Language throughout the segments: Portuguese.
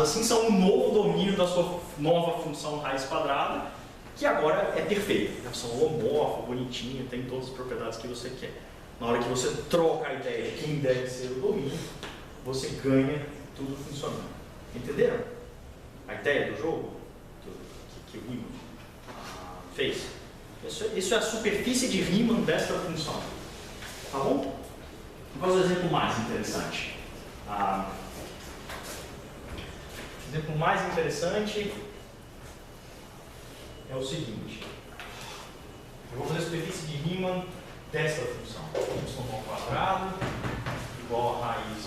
assim, são o novo domínio da sua nova função raiz quadrada, que agora é perfeita. É são homórfica, bonitinha, tem todas as propriedades que você quer. Na hora que você troca a ideia de quem deve ser o domínio, você ganha tudo funcionando. Entenderam? A ideia do jogo que o Riemann fez? Isso é a superfície de Riemann desta função. Tá bom? Vou fazer um exemplo mais interessante. O exemplo mais interessante é o seguinte. Eu vou fazer a superfície de Riemann desta função. Função ao quadrado igual a raiz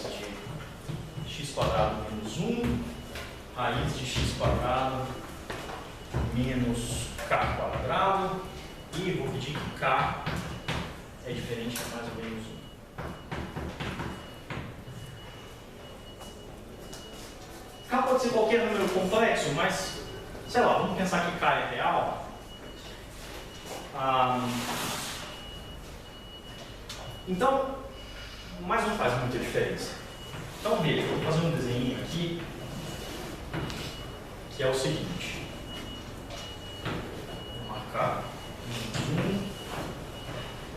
de x quadrado menos 1, raiz de x quadrado menos k quadrado, e vou pedir que k é diferente de mais ou menos 1. K pode ser qualquer número complexo, mas, sei lá, vamos pensar que K é real. Então, mas não faz muita diferença. Então, veja, eu vou fazer um desenho aqui, que é o seguinte. Vou marcar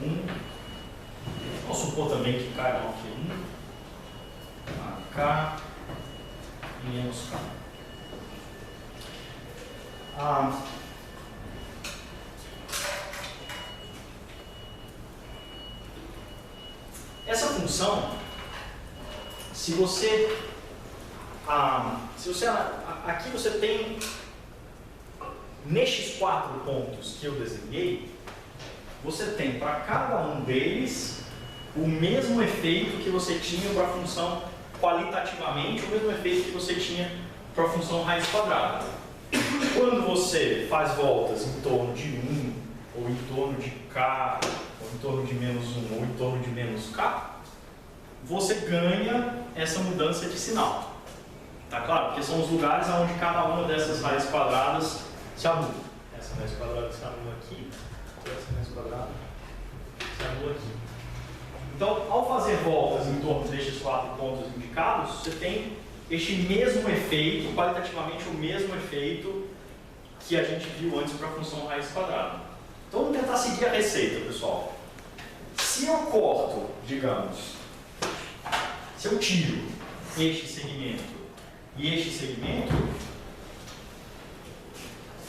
1. Vamos supor também que K é maior que 1. K menos K. Essa função, se você aqui você tem nestes 4 pontos que eu desenhei, você tem para cada um deles o mesmo efeito que você tinha para a função qualitativamente, o mesmo efeito que você tinha para a função raiz quadrada. Quando você faz voltas em torno de 1, ou em torno de k, ou em torno de menos 1, ou em torno de menos k, você ganha essa mudança de sinal. Tá claro? Porque são os lugares onde cada uma dessas raízes quadradas se anula. Essa raiz quadrada se anula aqui, essa raiz quadrada se anula aqui. Então, ao fazer voltas em torno destes 4 pontos indicados, você tem este mesmo efeito, qualitativamente o mesmo efeito que a gente viu antes para a função raiz quadrada. Então, vamos tentar seguir a receita, pessoal. Se eu corto, digamos, se eu tiro este segmento e este segmento,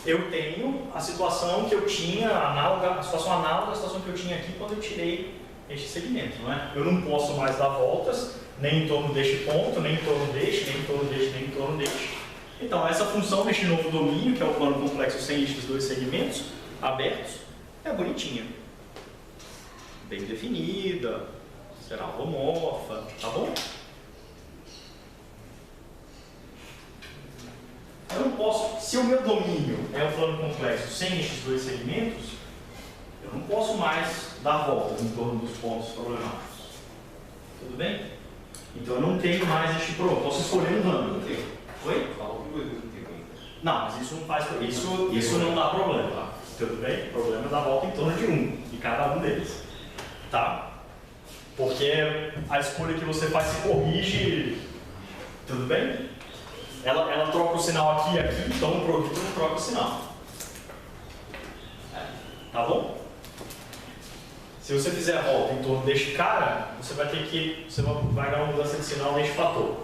eu tenho a situação que eu tinha, a situação análoga à situação que eu tinha aqui quando eu tirei este segmento, não é? Eu não posso mais dar voltas, nem em torno deste ponto, nem em torno deste, nem em torno deste, nem em torno deste. Então, essa função deste novo domínio, que é o plano complexo sem estes 2 segmentos abertos, é bonitinha. Bem definida, será homórfica, tá bom? Eu não posso, se o meu domínio é o plano complexo sem estes 2 segmentos, eu não posso mais dar voltas em torno dos pontos problemáticos. Tudo bem? Então eu não tenho mais este problema. Posso escolher um ramo. Oi? Não, mas isso não faz. Isso não dá problema. Tudo bem? O problema é dar volta em torno de 1, de cada um deles. Tá? Porque a escolha que você faz se corrige. Tudo bem? Ela troca o sinal aqui e aqui, então o produto não troca o sinal. Tá bom? Se você fizer a volta em torno deste cara, você vai dar uma mudança de sinal neste fator.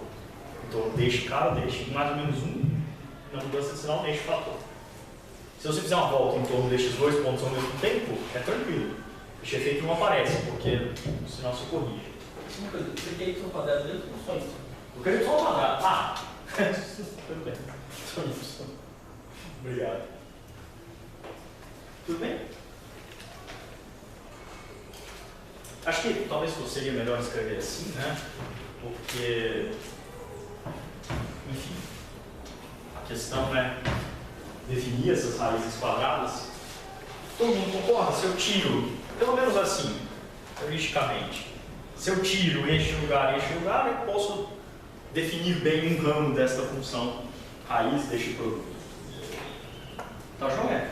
Em torno deste cara, deste mais ou menos 1, na mudança de sinal neste fator. Se você fizer uma volta em torno destes 2 pontos ao mesmo tempo, é tranquilo. Este efeito não aparece, porque o sinal se corrige. Você quer ir para quadrado dentro ou só isso? Eu quero só um quadrado. Tudo bem. Obrigado. Tudo bem? Acho que talvez seria melhor escrever assim, né? Porque, enfim, a questão é definir essas raízes quadradas. Todo mundo concorda? Se eu tiro, pelo menos assim, heuristicamente, se eu tiro este lugar e este lugar, eu posso definir bem um ramo desta função raiz deste produto. Tá joia?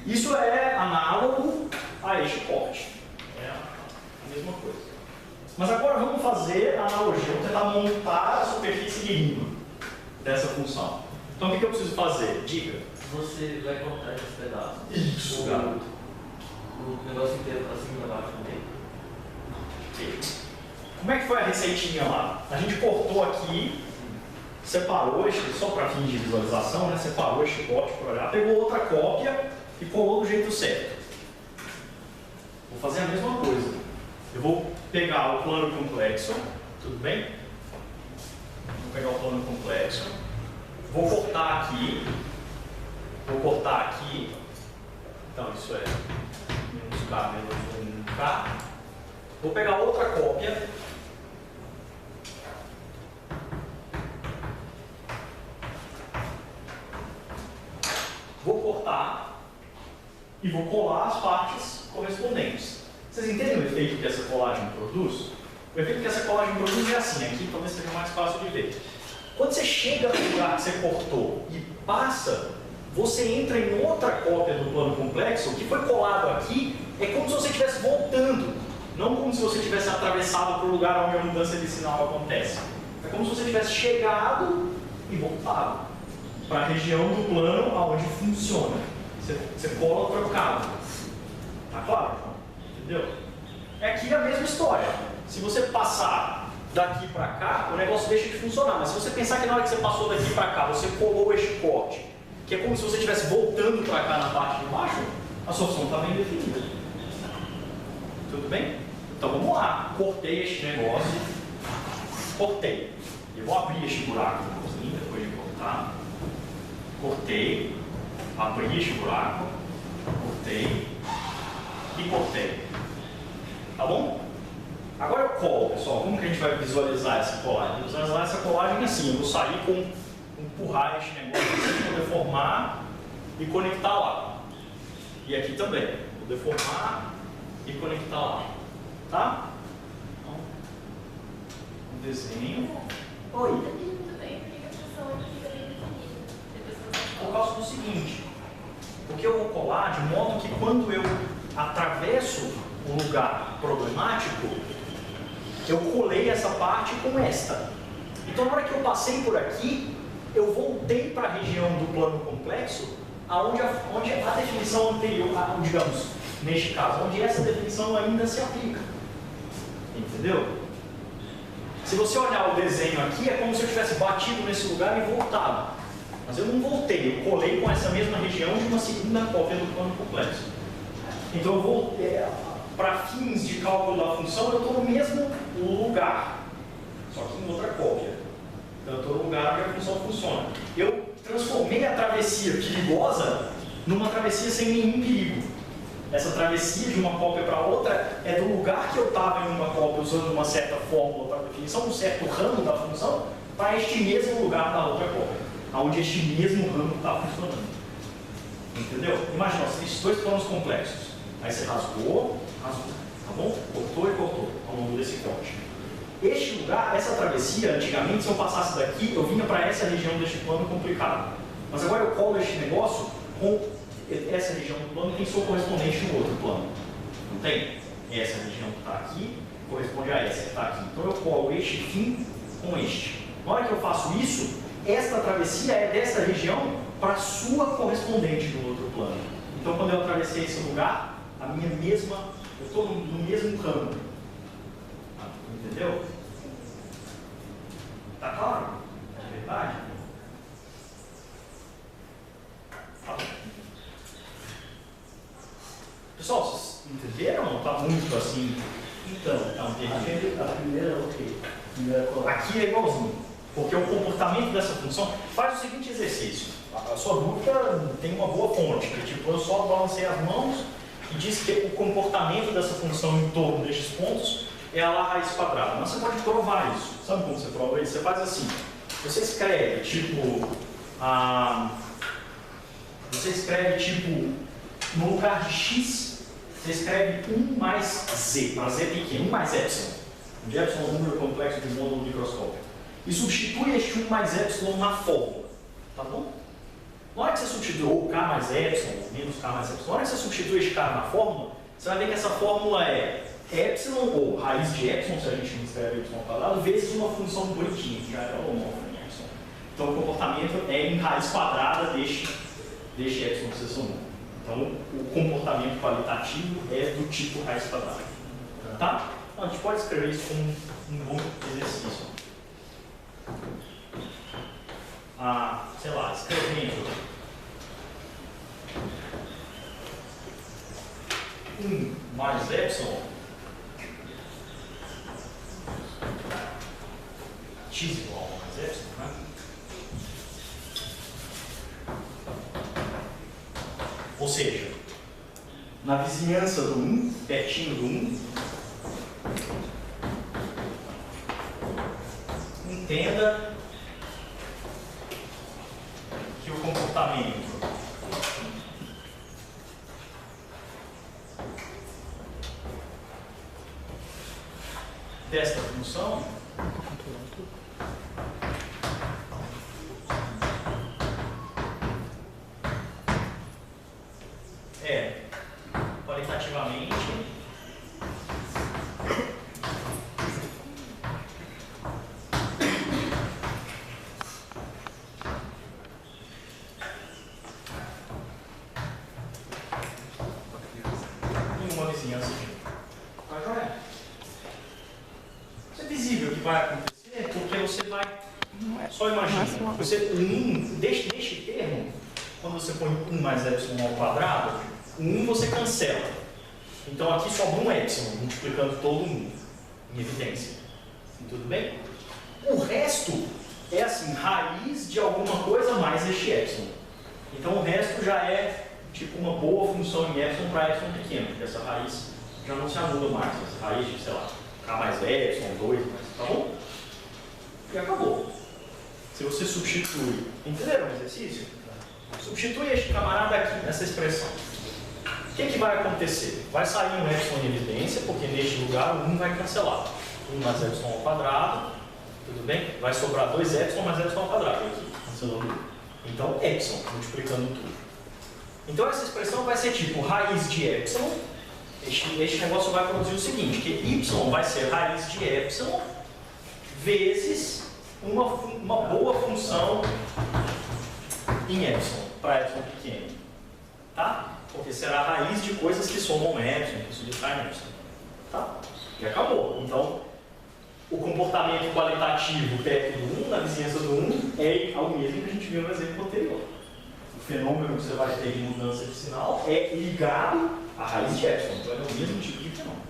Isso é análogo a este corte. É a mesma coisa. Mas agora vamos fazer a analogia, vamos tentar montar a superfície de Riemann. dessa função. Então o que eu preciso fazer? Diga. Você vai cortar esses pedaços. Isso, garoto. O negócio inteiro para cima e para baixo também. Ok. Como é que foi a receitinha lá? A gente cortou aqui, separou este, só para fins de visualização, né? Separou este corte para olhar, pegou outra cópia e colou do jeito certo. Vou fazer a mesma coisa. Eu vou pegar o plano complexo, tudo bem? Vou pegar o plano complexo, vou cortar aqui, então isso é menos K menos 1K. Vou pegar outra cópia, vou cortar e vou colar as partes correspondentes. Vocês entendem o efeito que essa colagem produz? O efeito que essa colagem produz é assim, aqui talvez seja mais fácil de ver. Quando você chega no lugar que você cortou e passa, você entra em outra cópia do plano complexo, o que foi colado aqui é como se você estivesse voltando, não como se você tivesse atravessado para o lugar onde a mudança de sinal acontece. É como se você tivesse chegado e voltado para a região do plano onde funciona. Você cola trocado. Tá claro? Entendeu? É aqui a mesma história. Se você passar daqui para cá, o negócio deixa de funcionar. Mas se você pensar que na hora que você passou daqui para cá, você colou este corte, que é como se você estivesse voltando para cá na parte de baixo, a sua função está bem definida. Tudo bem? Então vamos lá. Cortei este negócio. Cortei. Eu vou abrir este buraco depois de cortar. Cortei. Abri este buraco. Cortei. E cortei. Tá bom? Agora eu colo, pessoal. Como que a gente vai visualizar essa colagem? Visualizar essa colagem assim. Eu vou sair com empurrar este negócio aqui, vou deformar e conectar lá. E aqui também. Vou deformar e conectar lá. Tá? Então, um desenho. Oi. Por causa do seguinte. Porque eu vou colar de modo que quando eu atravesso um lugar problemático, eu colei essa parte com esta. Então, na hora que eu passei por aqui, eu voltei para a região do plano complexo, onde a definição anterior, digamos, neste caso, onde essa definição ainda se aplica. Entendeu? Se você olhar o desenho aqui, é como se eu tivesse batido nesse lugar e voltado. Mas eu não voltei, eu colei com essa mesma região de uma segunda cópia do plano complexo. Então, eu voltei. Para fins de cálculo da função, eu estou no mesmo lugar, só que em outra cópia. Então, eu estou no lugar onde a função funciona. Eu transformei a travessia perigosa numa travessia sem nenhum perigo. Essa travessia de uma cópia para outra é do lugar que eu estava em uma cópia usando uma certa fórmula para definição, um certo ramo da função, para este mesmo lugar da outra cópia, onde este mesmo ramo está funcionando. Entendeu? Imagina, você tem dois planos complexos. Aí você rasgou, tá bom? Cortou e cortou ao longo desse corte. Este lugar, essa travessia, antigamente, se eu passasse daqui, eu vinha para essa região deste plano complicado. Mas agora eu colo este negócio com essa região do plano que tem sua correspondente no outro plano. Não tem? Essa região que está aqui corresponde a essa que está aqui. Então eu colo este fim com este. Na hora que eu faço isso, esta travessia é desta região para a sua correspondente no outro plano. Então quando eu atravessei esse lugar, a minha mesma, eu estou no mesmo ramo. Entendeu? Tá claro? É verdade? Tá bom. Pessoal, vocês entenderam? Não está muito assim? Então, A primeira, ok. Aqui é igualzinho. Porque o comportamento dessa função faz o seguinte exercício. A sua dúvida tem uma boa fonte, que tipo, eu só balancei as mãos e disse que o comportamento dessa função em torno destes pontos é a raiz quadrada. Mas você pode provar isso. Sabe como você prova isso? Você faz assim. Você escreve tipo, no lugar de x, você escreve 1 mais z, para z pequeno, 1 mais epsilon. Onde epsilon é um número complexo de módulo microscópico. E substitui este 1 mais epsilon na fórmula. Tá bom? Na hora que você substitui ou k mais epsilon, menos k mais epsilon, na hora que você substitui este k na fórmula, você vai ver que essa fórmula é epsilon, ou raiz de epsilon, se a gente não escreve y ao quadrado, vezes uma função bonitinha, que já é holomorfa em epsilon. Então o comportamento é em raiz quadrada deste epsilon que vocês são 1. Então o comportamento qualitativo é do tipo raiz quadrada. Tá? Então, a gente pode escrever isso como um bom exercício. Sei lá, escrevendo 1 mais epsilon x igual a mais epsilon, né? Ou seja, na vizinhança do 1, pertinho do 1, entenda que o comportamento desta função é qualitativamente em uma vizinhança de 1. Tá joia? Isso é visível que vai acontecer porque você vai. Só imagina. Você, deste termo, quando você põe 1 mais epsilon ao quadrado, o 1 você cancela. Então aqui sobra um epsilon, multiplicando todo 1, em evidência. Tudo bem? O resto é assim, raiz de alguma coisa mais este epsilon. Então o resto já é tipo uma boa função em epsilon para epsilon pequeno, porque essa raiz já não se anula mais. Essa raiz de, sei lá, k mais epsilon, 2, tá bom? E acabou. Se você substitui, entenderam o exercício? Substitui este camarada aqui nessa expressão. O que vai acontecer? Vai sair um epsilon em evidência, porque neste lugar o 1 vai cancelar. 1 mais epsilon ao quadrado, tudo bem? Vai sobrar 2 epsilon mais epsilon ao quadrado aqui, cancelando 1. Então, epsilon, multiplicando tudo. Então, essa expressão vai ser tipo raiz de epsilon. Este negócio vai produzir o seguinte, que y vai ser raiz de epsilon vezes uma boa função em epsilon, para epsilon pequeno. Tá? Porque será a raiz de coisas que somam epsilon, que subtraem epsilon. Tá? E acabou. Então, o comportamento qualitativo perto do 1, na vizinhança do 1, é ao mesmo que a gente viu no exemplo anterior. O fenômeno que você vai ter de mudança de sinal é ligado à raiz de epsilon. Então, é o mesmo tipo de fenômeno.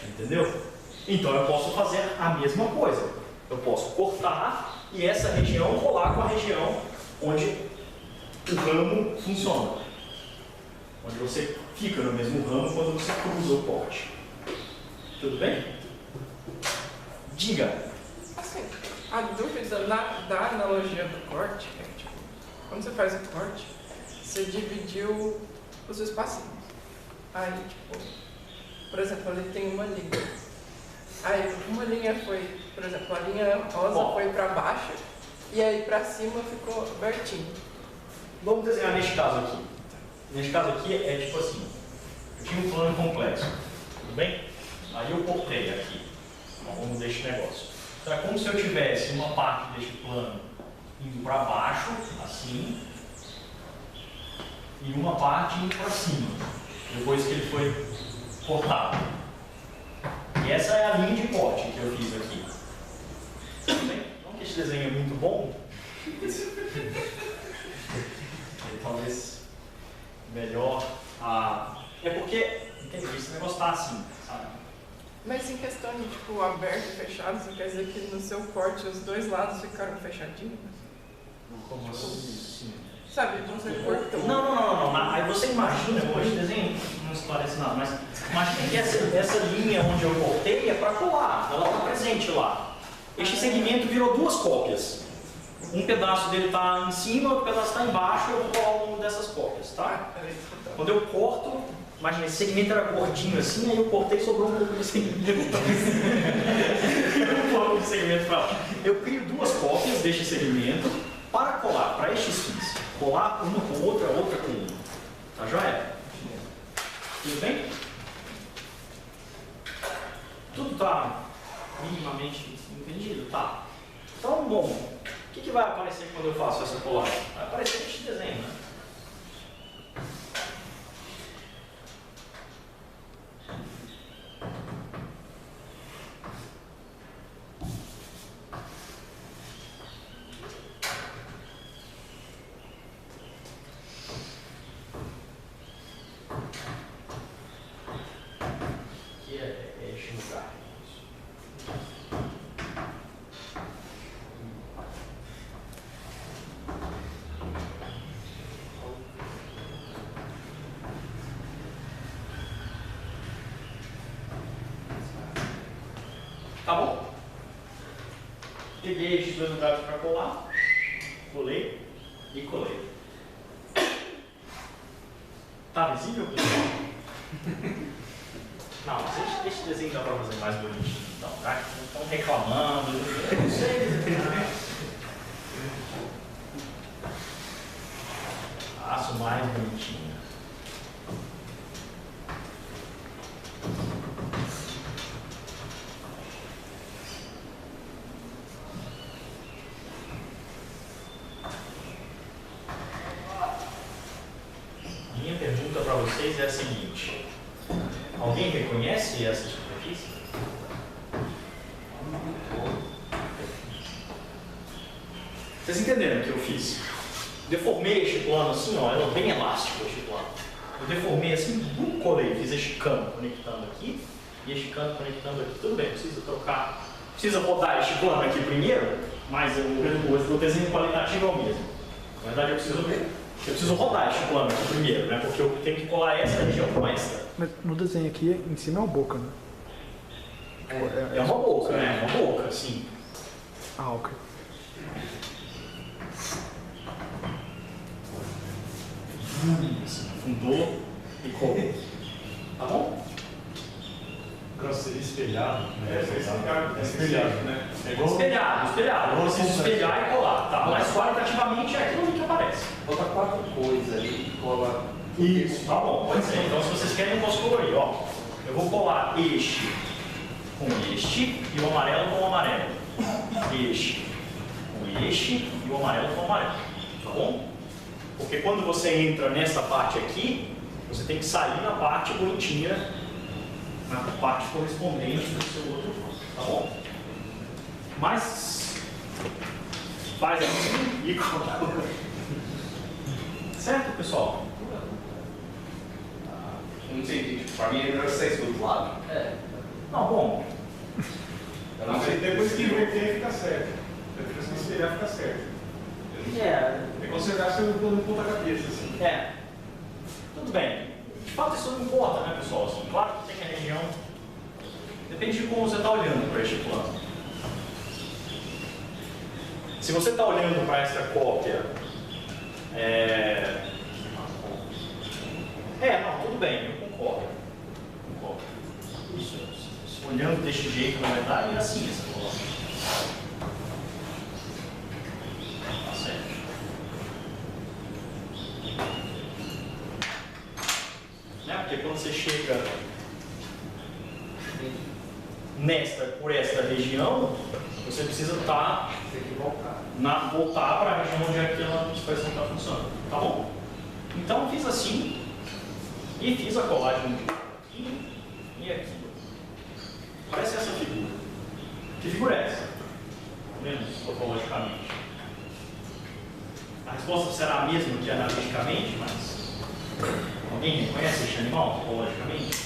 Entendeu? Então, eu posso fazer a mesma coisa. Eu posso cortar e essa região colar com a região onde o ramo funciona. Onde você fica no mesmo ramo quando você cruza o corte. Tudo bem? Diga. Assim, a dúvida da analogia do corte é que, tipo, quando você faz o corte, você dividiu os espacinhos. Aí, tipo, por exemplo, ali tem uma linha. Aí, uma linha foi, por exemplo, a linha rosa foi para baixo e aí para cima ficou abertinho. Vamos desenhar neste caso aqui. Neste caso aqui é tipo assim, eu tinha um plano complexo, tudo bem? Aí eu cortei aqui, ao longo deste negócio. Então é como se eu tivesse uma parte deste plano indo para baixo, assim, e uma parte indo para cima, depois que ele foi cortado. E essa é a linha de corte que eu fiz aqui. Tudo bem? Não que este desenho é muito bom. Talvez melhor. É porque, entendi, esse negócio está assim, sabe? Mas em questão de tipo aberto e fechado, isso quer dizer que no seu corte os dois lados ficaram fechadinhos? Como assim? Sabe, você cortou. Não. Aí você imagina, esse desenho não esclarece nada, mas imagina que essa linha onde eu cortei é para colar, ela está presente lá. Este segmento virou duas cópias. Um pedaço dele está em cima, outro pedaço está embaixo, eu vou colar uma dessas cópias, tá? Quando eu corto, imagina, esse segmento era gordinho assim, aí eu cortei e sobrou um pouco de segmento. Um pouco de segmento para lá. Eu crio duas cópias deste segmento para colar para estes fins. Colar uma com outra, outra com uma. Tá joia? Tudo bem? Tudo está minimamente entendido? Tá. Então, bom, O que vai aparecer quando eu faço essa colagem? Vai aparecer este desenho, né? Aqui é este lugar. Tá bom? Peguei estes dois lugares para colar, colei e colei. Tá visível, pessoal? Não, mas esse desenho dá para fazer mais bonitinho, então, tá? Estão reclamando, eu não sei desenhar. Faço mais bonitinho. Minha pergunta para vocês é a seguinte: alguém reconhece essa superfície? Vocês entenderam o que eu fiz? Deformei este plano assim, ó, ele é bem elástico este plano. Eu deformei assim, colei, fiz este cano conectando aqui e este cano conectando aqui. Tudo bem, precisa trocar, precisa rodar este plano aqui primeiro, mas o desenho qualitativo é o mesmo. Na verdade, eu preciso rodar este plano aqui primeiro, né? Porque eu tenho que colar essa região com esta. Mas no desenho aqui, em cima é uma boca, né? É uma boca, né? É uma boca, sim. Ah, ok. Assim, afundou e colou. Tá bom? Seria espelhado, né? É espelhado, né? É igual Espelhado. Eu preciso espelhar e colar, tá? Mas qualitativamente é aquilo que aparece. Bota 4 coisas ali e cola. Isso, tá bom, pode ser. Então, se vocês querem, eu posso colorir, ó. Eu vou colar este com este e o amarelo com o amarelo. Este com este e o amarelo com o amarelo. Tá bom? Porque quando você entra nessa parte aqui, você tem que sair na parte bonitinha, na parte correspondente do seu outro plano, tá bom? Mas faz assim e cola. Certo, pessoal? Não sei, tipo, pra mim é melhor sair do outro lado. É. Não, bom. Eu não sei. Depois que inverter, fica certo. Depois que espelhar, fica certo. É, É considerar seu plano de ponta cabeça, assim. é. Tudo bem. De fato, isso não importa, né, pessoal? Assim, claro que tem a região. Depende de como você está olhando para este plano. Se você está olhando para esta cópia, não, tudo bem, eu concordo. Isso, olhando deste jeito, na verdade, é assim essa coloca. Tá certo. Né? Porque quando você chega por esta região, você precisa Tem que voltar. voltar para a região onde aquela expressão está funcionando. Tá bom? Então fiz assim e fiz a colagem aqui e aqui. Parece essa figura. Que figura é essa? Menos topologicamente. A resposta será a mesma que analiticamente, mas alguém reconhece este animal topologicamente?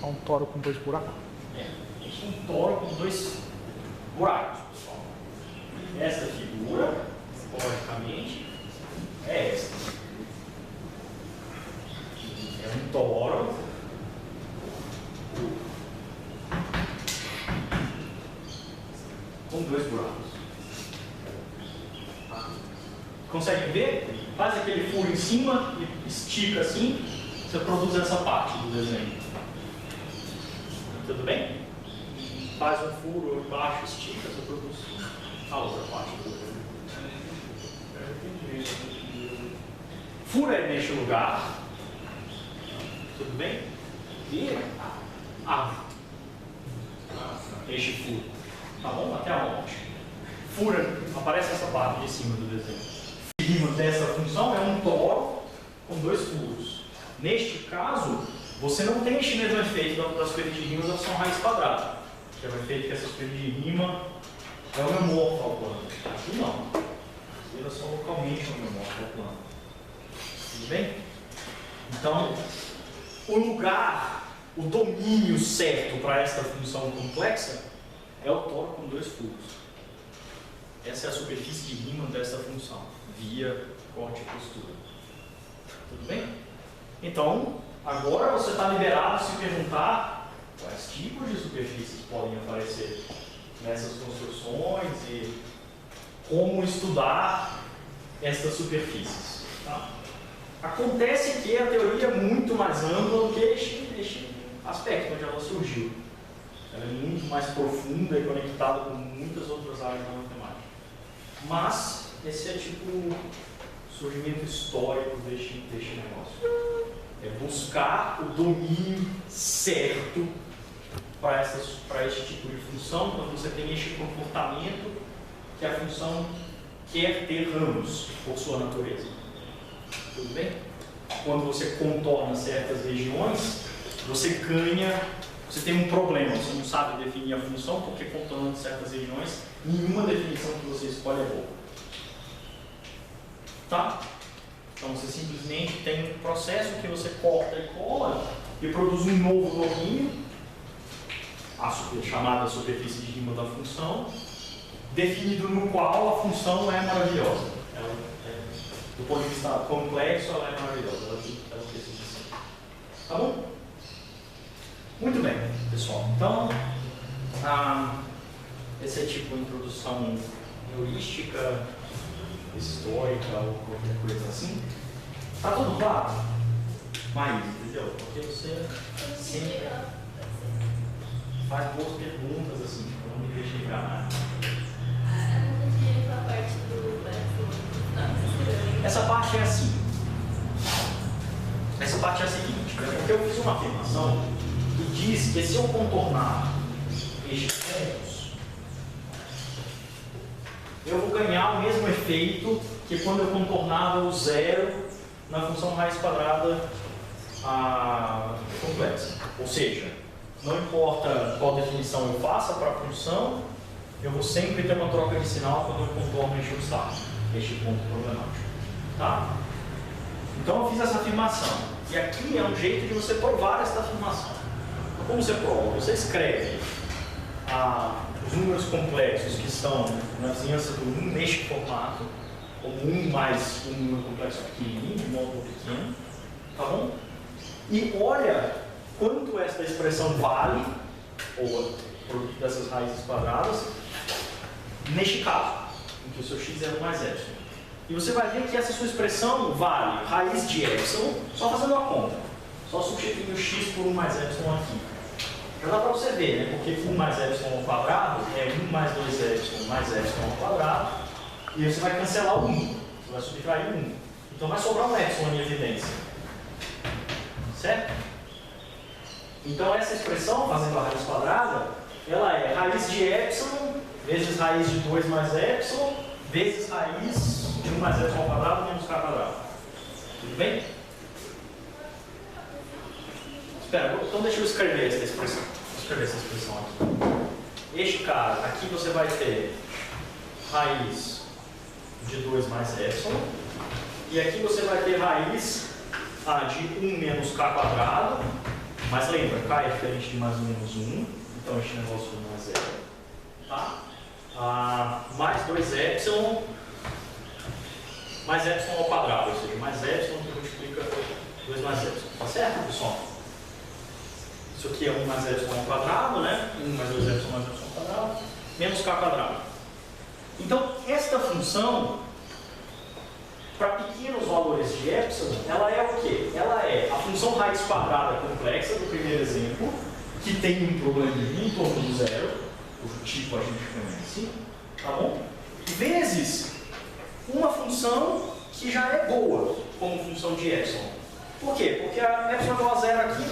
É um toro com 2 buracos. Este é um toro com 2 buracos, pessoal. Esta figura, topologicamente, é esta. É um toro com 2 buracos. Consegue ver? Faz aquele furo em cima e estica assim, você produz essa parte do desenho. Tudo bem? Faz um furo embaixo, estica, você produz a outra parte do desenho. Fura neste lugar. Tudo bem? E este furo. Tá bom? Até onde? fura, aparece essa parte de cima do desenho. A rima dessa função é um toro com dois furos. Neste caso, você não tem este mesmo efeito da superfície de rima da função raiz quadrada, que é o efeito que essa superfície de rima é homeomorfo ao plano. Aqui não. Ele é só localmente homeomorfo ao plano. Tudo bem? Então, o lugar, o domínio certo para esta função complexa é o toro com dois furos. Essa é a superfície de rima dessa função, via corte e costura. Tudo bem? Então, agora você está liberado de se perguntar quais tipos de superfícies podem aparecer nessas construções e como estudar estas superfícies. Tá? Acontece que a teoria é muito mais ampla do que este aspecto onde ela surgiu. Ela é muito mais profunda e conectada com muitas outras áreas da matemática. Mas esse é tipo o surgimento histórico deste negócio. É buscar o domínio certo para este tipo de função, quando você tem este comportamento que a função quer ter ramos por sua natureza. Tudo bem? Quando você contorna certas regiões, você ganha, você tem um problema, você não sabe definir a função, porque contornando certas regiões, nenhuma definição que você escolhe é boa. Tá? Então você simplesmente tem um processo que você corta e cola e produz um novo domínio, a chamada superfície de rima da função, definido no qual a função é maravilhosa. Do ponto de vista complexo, ela é maravilhosa. Ela precisa ser. Tá bom? Muito bem, pessoal. Então, esse é tipo de introdução heurística, histórica ou qualquer coisa assim. Tá tudo claro? Mas, entendeu? Porque você sempre faz boas perguntas assim, não me deixa enganar. Essa parte é assim. Essa parte é a seguinte, porque eu fiz uma afirmação que diz que se eu contornar estes pontos, eu vou ganhar o mesmo efeito que quando eu contornava o zero na função raiz quadrada complexa. Ou seja, não importa qual definição eu faça para a função, eu vou sempre ter uma troca de sinal quando eu contorno este obstáculo, este ponto problemático. Tá? Então eu fiz essa afirmação. E aqui é um jeito de você provar esta afirmação. Como você prova? Você escreve os números complexos que estão na vizinhança do 1 neste formato, como 1 mais um número complexo pequenininho, de módulo pequeno, tá bom? E olha quanto esta expressão vale, ou produto dessas raízes quadradas, neste caso, em que o seu x é 1 mais epsilon. E você vai ver que essa sua expressão vale raiz de epsilon, só fazendo a conta. Só substituindo o x por 1 mais epsilon aqui. Já dá para você ver, né? Porque 1 mais epsilon ao quadrado é 1 mais 2 epsilon mais epsilon ao quadrado. E aí você vai cancelar o 1. Você vai subtrair o 1. Então vai sobrar um epsilon em evidência. Certo? Então essa expressão, fazendo a raiz quadrada, ela é raiz de epsilon vezes raiz de 2 mais epsilon vezes raiz de 1 mais epsilon ao quadrado menos k quadrado. Tudo bem? Espera, então deixa eu escrever essa expressão. Vou escrever essa expressão aqui. Este cara, aqui você vai ter raiz de 2 mais epsilon. E aqui você vai ter raiz de 1 menos k quadrado. Mas lembra, k é diferente de mais ou menos 1. Então este negócio não é zero. Tá? Mais 2 epsilon mais epsilon ao quadrado. Ou seja, mais epsilon que multiplica 2 mais epsilon. Tá certo, pessoal? Isso aqui é 1 mais epsilon ao quadrado, né? 1 mais 2 epsilon mais epsilon ao quadrado, menos k quadrado. Então, esta função, para pequenos valores de epsilon, ela é o quê? Ela é a função raiz quadrada complexa do primeiro exemplo, que tem um probleminha em torno do zero, cujo tipo a gente conhece, tá bom? Vezes uma função que já é boa, como função de epsilon. Por quê? Porque a epsilon igual a zero aqui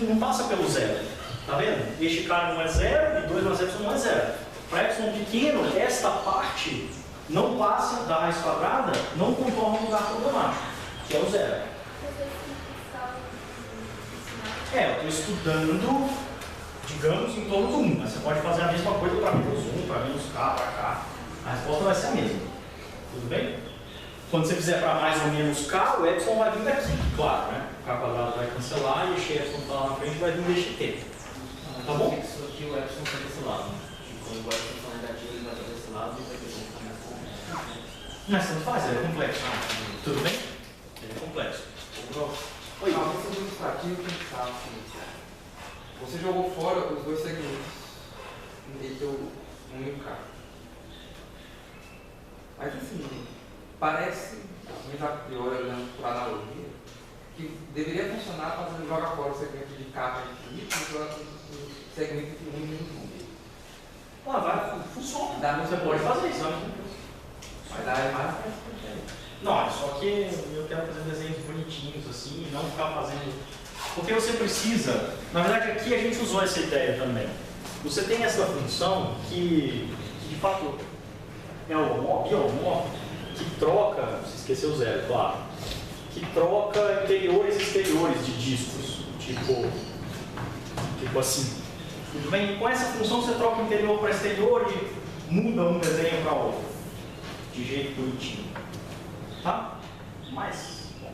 não passa pelo zero. Tá vendo? Este cara não é zero e 2 mais epsilon não é zero. Para epsilon pequeno, esta parte não passa da raiz quadrada, não contorna um lugar problemático, que é o zero. Eu estou estudando, digamos, em torno do 1, mas você pode fazer a mesma coisa para menos 1, para menos k, para k. A resposta vai ser a mesma. Tudo bem? Quando você fizer para mais ou menos k, o epsilon vai vir daqui, claro, né? O k quadrado vai cancelar e este epsilon que está lá na frente vai vir deste t. Tá bom? Isso aqui o epsilon está desse lado. E quando o epsilon for negativo, ele vai para desse lado e vai ter que ficar mais complexo. Mas você não faz, ele é complexo. Tudo bem? Ele é complexo. Oi, a questão do ilustrativo que estava assim. Você jogou fora os dois segmentos, meteu um e um K. Mas assim, parece, menos a priori, olhando por analogia, que deveria funcionar fazendo jogar fora o segmento de K para infinito e jogar o segmento de 1 e menos 1. Vai, funciona. Dá Você pode fazer isso, né? Vai dar mais. Não, só que eu quero fazer desenhos bonitinhos assim, e não ficar fazendo. Porque você precisa. Na verdade, aqui a gente usou essa ideia também. Você tem essa função que de fato é o biomorfo, que troca. Você esqueceu o zero, claro. Que troca interiores e exteriores de discos. Tipo assim. Tudo bem? Com essa função você troca interior para exterior e muda um desenho para outro. De jeito bonitinho. Tá? Mas, bom,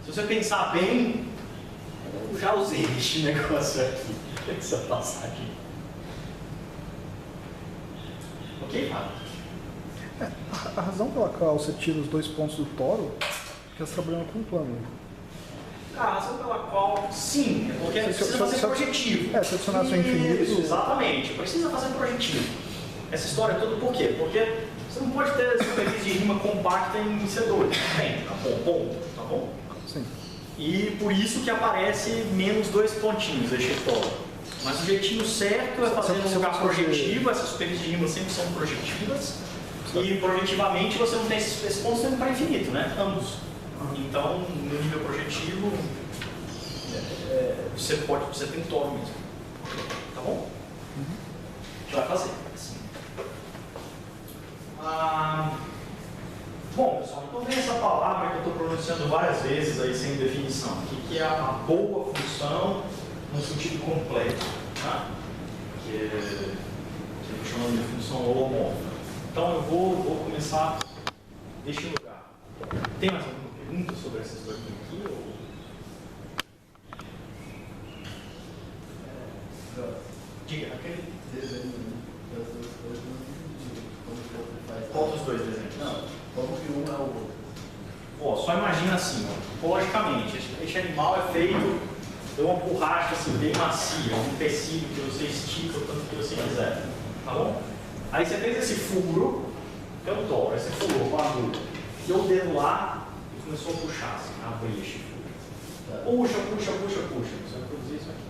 se você pensar bem, eu já usei este negócio aqui, essa passagem. Ok, Fábio? A razão pela qual você tira os dois pontos do toro é que você está trabalhando com um plano. A razão pela qual, sim, é porque precisa fazer projetivo. Se adicionasse um infinito. Isso, exatamente, precisa fazer projetivo. Essa história toda por quê? Porque você não pode ter superfície de rima compacta em C2. Tem, tá bom, tá bom? Sim. E por isso que aparece menos 2 pontinhos, este toro. Mas o jeitinho certo é fazer num lugar projetivo, essas superfícies de rima sempre são projetivas. E projetivamente você não tem esses pontos sempre para infinito, né? Ambos. Então, no nível projetivo, você tem toro mesmo. Tá bom? A gente vai fazer. Assim. Bom, pessoal, então tem essa palavra que eu estou pronunciando várias vezes aí sem definição, que é a boa função no sentido completo, tá? Que eu estou chamando de função holomorfa. Então eu vou começar deste lugar. Tem mais alguma pergunta sobre essa história aqui? Ou... Diga, aquele Desenho das duas coisas não entendi. Como que você faz? qual dos dois desenhos? Não, como que um é o outro? Só imagina assim, logicamente, este animal é feito de uma borracha assim, bem macia, um tecido que você estica o tanto que você quiser, tá bom? Aí você fez esse furo, que é o toro, aí você furou com a agulha, deu o dedo lá e começou a puxar, assim, a abrir este furo. Tá. Puxa, você vai produzir isso aqui.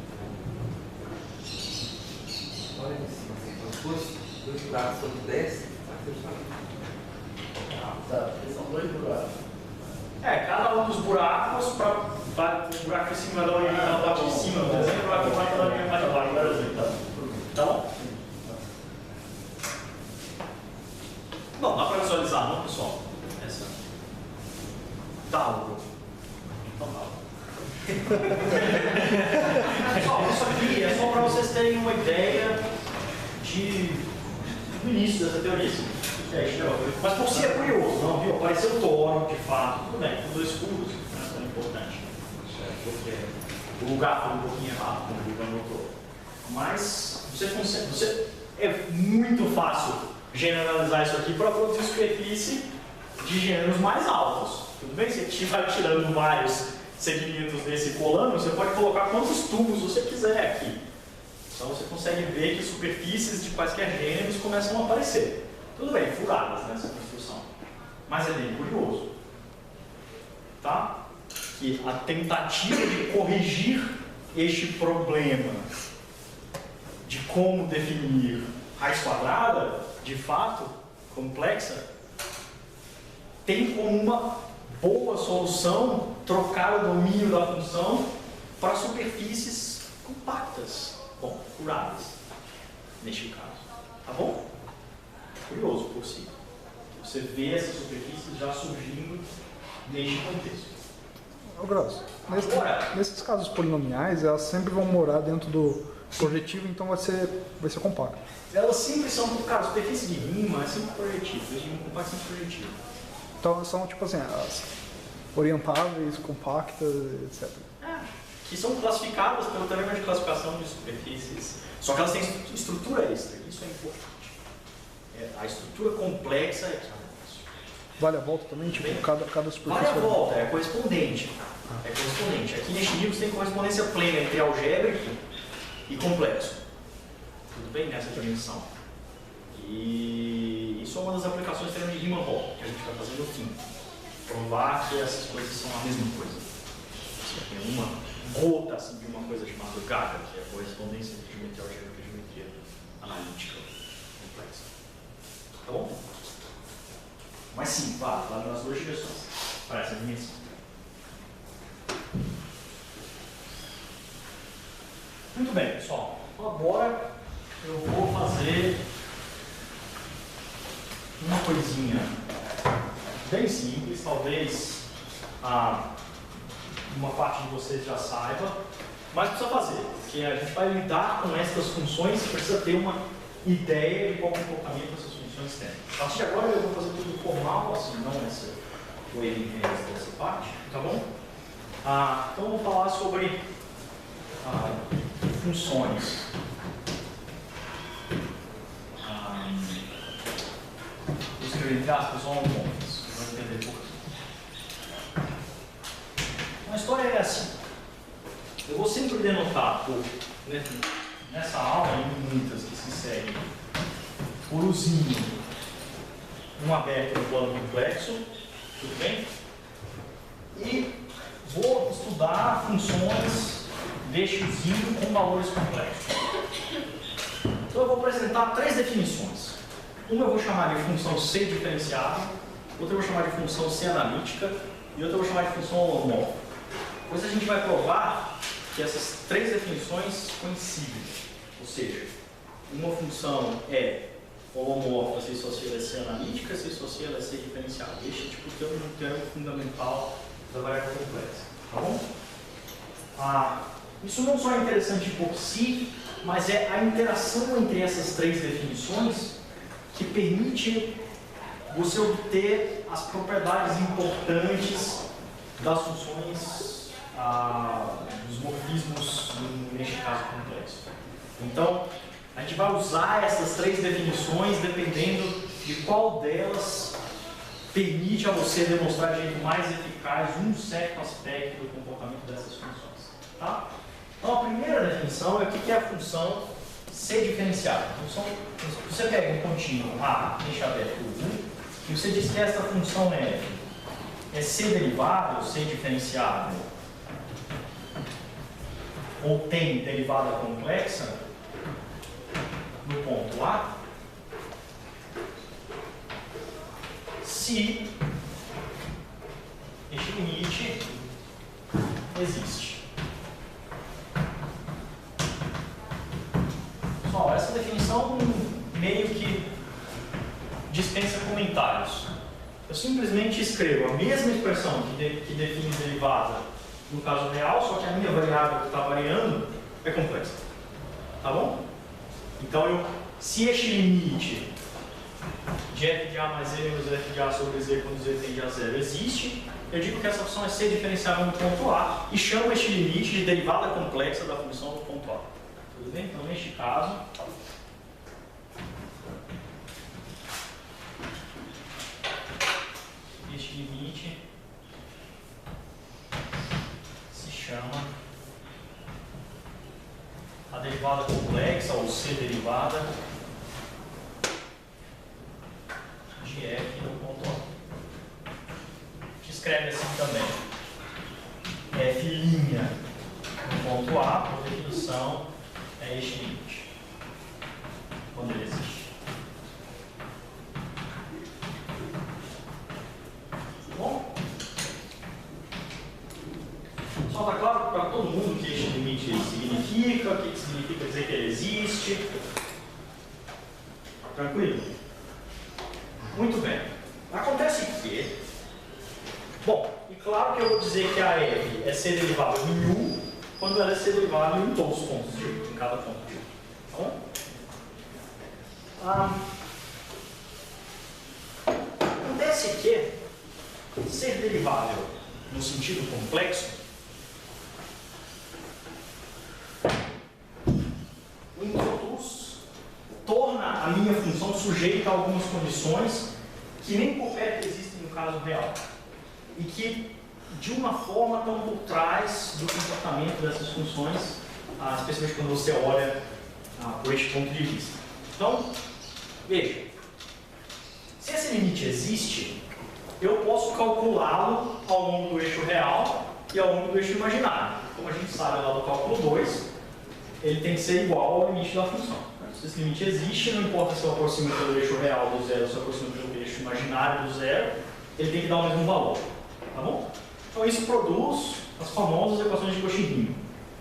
Olha isso, assim, os dois braços são de 10, Tá, eles são dois buracos. Cada um dos buracos, um buraco em cima da linha da parte de cima, por exemplo, vai para a linha mais de baixo, por exemplo. Tá bom? Bom, dá para visualizar, não, pessoal? Essa. Tauro. Então, Tauro. Pessoal, isso aqui é só para vocês terem uma ideia do início dessa teoria. Mas por si é curioso, não viu? Apareceu o toro, de fato, tudo bem, com dois furos, não é importante. Porque o lugar foi um pouquinho errado, como o Ivan notou. Mas é muito fácil generalizar isso aqui para produzir superfície de gêneros mais altos. Tudo bem? Se você estiver tirando vários segmentos desse colando, você pode colocar quantos tubos você quiser aqui. Então você consegue ver que superfícies de quaisquer gêneros começam a aparecer. Tudo bem, furadas nessa construção. Mas é bem curioso. Tá? Que a tentativa de corrigir este problema de como definir raiz quadrada, de fato, complexa, tem como uma boa solução trocar o domínio da função para superfícies compactas. Bom, furadas, neste caso. Tá bom? curioso por si. Você vê essas superfícies já surgindo neste contexto. Ô, Grosso, Agora, nesses casos polinomiais, elas sempre vão morar dentro do projetivo, então vai ser compacto. elas sempre são, cara, superfície de Riemann é sempre projetivo, de Riemann compacto é sempre projetivo. Então elas são tipo assim, as orientáveis, compactas, etc. Que são classificadas pelo teorema de classificação de superfícies, só que elas têm estrutura extra, isso é importante. A estrutura complexa é que é um negócio. Vale a volta também? Tipo, cada superfície... Vale a volta, é correspondente. É correspondente. Aqui neste livro você tem correspondência plena entre algébrico e complexo. Tudo bem? Nessa dimensão. E isso é uma das aplicações do teorema de Riemann-Roch, que a gente vai fazer no fim. Provar que essas coisas são a mesma coisa. Você tem uma gota assim, de uma coisa chamada GAGA, que é a correspondência entre geometria algébrica e geometria analítica complexa. Tá bom? Mas sim, vale nas duas direções, para essa dimensão. Muito bem, pessoal. Então agora eu vou fazer uma coisinha bem simples, talvez uma parte de vocês já saiba, mas precisa fazer, porque a gente vai lidar com essas funções, precisa ter uma ideia de qual comportamento essas funções têm. A partir de agora eu vou fazer tudo formal, assim, não o erro dessa parte, tá bom? Então eu vou falar sobre funções. Vou escrever entre aspas homomorfas, vocês vão entender por quê. A história é assim. Eu vou sempre denotar nessa aula, em muitas que se seguem, por usinho um aberto no plano complexo, tudo bem? E vou estudar funções deste usinho com valores complexos. Então eu vou apresentar três definições. Uma eu vou chamar de função C diferenciável, outra eu vou chamar de função C analítica e outra eu vou chamar de função holomorfa. Depois a gente vai provar que essas três definições coincidem. Ou seja, uma função é holomorfa se issocia a C analítica, se issocia a C diferenciável. Este é tipo de termo fundamental da variável complexa. Tá bom? Isso não só é interessante por si, mas é a interação entre essas três definições que permite você obter as propriedades importantes das funções, dos morfismos, neste caso complexo. Então, a gente vai usar essas três definições dependendo de qual delas permite a você demonstrar de jeito mais eficaz um certo aspecto do comportamento dessas funções. Tá? Então, a primeira definição é o que é a função C diferenciável. Você pega um contínuo A, deixa aberto 1, e você diz que essa função é C derivada ou C diferenciável, ou tem derivada complexa no ponto A, se este limite existe. Pessoal, essa definição meio que dispensa comentários. Eu simplesmente escrevo a mesma expressão que define derivada no caso real, só que a minha variável que está variando é complexa. Tá bom? Então, se este limite de f de a mais z menos f de a sobre z quando z tende a zero existe, eu digo que essa função é C diferenciável no ponto A e chamo este limite de derivada complexa da função no ponto A. Tudo bem? Então, neste caso, este limite se chama a derivada complexa, ou C derivada, de f no ponto A. A gente escreve assim também. F' no ponto A, por definição, é este limite, quando ele existe. Tá bom? Só está claro para todo mundo o que este limite significa, o que significa dizer que ele existe. Tranquilo? Muito bem. Acontece que, bom, e claro que eu vou dizer que a f é ser derivável em u quando ela é ser derivável em todos os pontos de u, em cada ponto de u. Tá bom? Acontece que ser derivável no sentido complexo introduz, torna a minha função sujeita a algumas condições que nem por perto existem no caso real e que de uma forma estão por trás do comportamento dessas funções, especialmente quando você olha por este ponto de vista. Então, veja, se esse limite existe, eu posso calculá-lo ao longo do eixo real e ao longo do eixo imaginário. Como a gente sabe lá do cálculo 2, ele tem que ser igual ao limite da função. Se esse limite existe, não importa se eu aproximo pelo eixo real do zero ou se eu aproximo pelo eixo imaginário do zero, ele tem que dar o mesmo valor. Tá bom? Então isso produz as famosas equações de Cauchy-Riemann.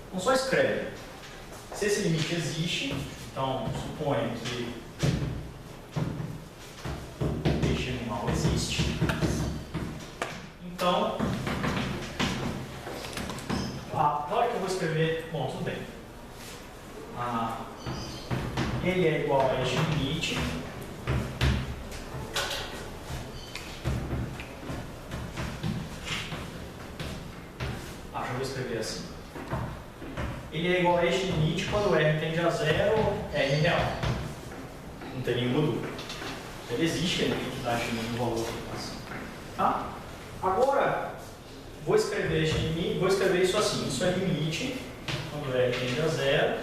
Então só escreve. Se esse limite existe, então suponho que este animal existe. Então, na hora que eu vou escrever, bom, tudo bem. Ele é igual a este limite. Já vou escrever assim. Ele é igual a este limite quando R tende a zero, R real. Não tem nenhuma dúvida. Ele existe, ele tem que dar este mesmo valor. Tá? Agora, vou escrever este limite, vou escrever isso assim. Isso é limite, quando R tende a zero,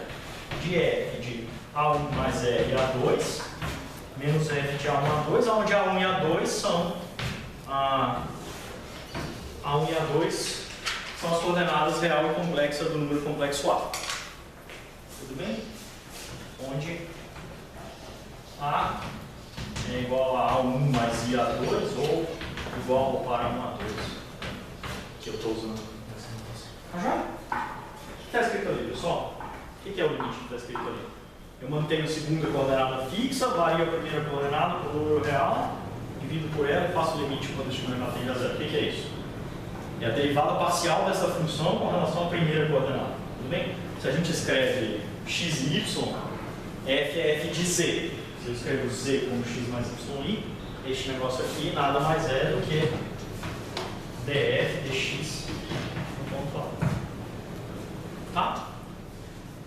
de F de A1 mais R a 2, menos F de A1 a 2, onde A1 e A2 são A1 e A2 são as coordenadas real e complexa do número complexo A. Tudo bem? Onde A é igual a A1 mais I a 2 ou igual para 1 a 2, que eu estou usando nessa notação. Já? O que está escrito ali, pessoal? O que é o limite que está escrito ali? Eu mantenho a segunda coordenada fixa, vario a primeira coordenada para o número real, divido por ela e faço o limite quando este número tende a zero. O que é isso? É a derivada parcial dessa função com relação à primeira coordenada. Tudo bem? Se a gente escreve x e y, f é f de z. Se eu escrevo z como x mais y, este negócio aqui nada mais é do que df dx no ponto A. Tá?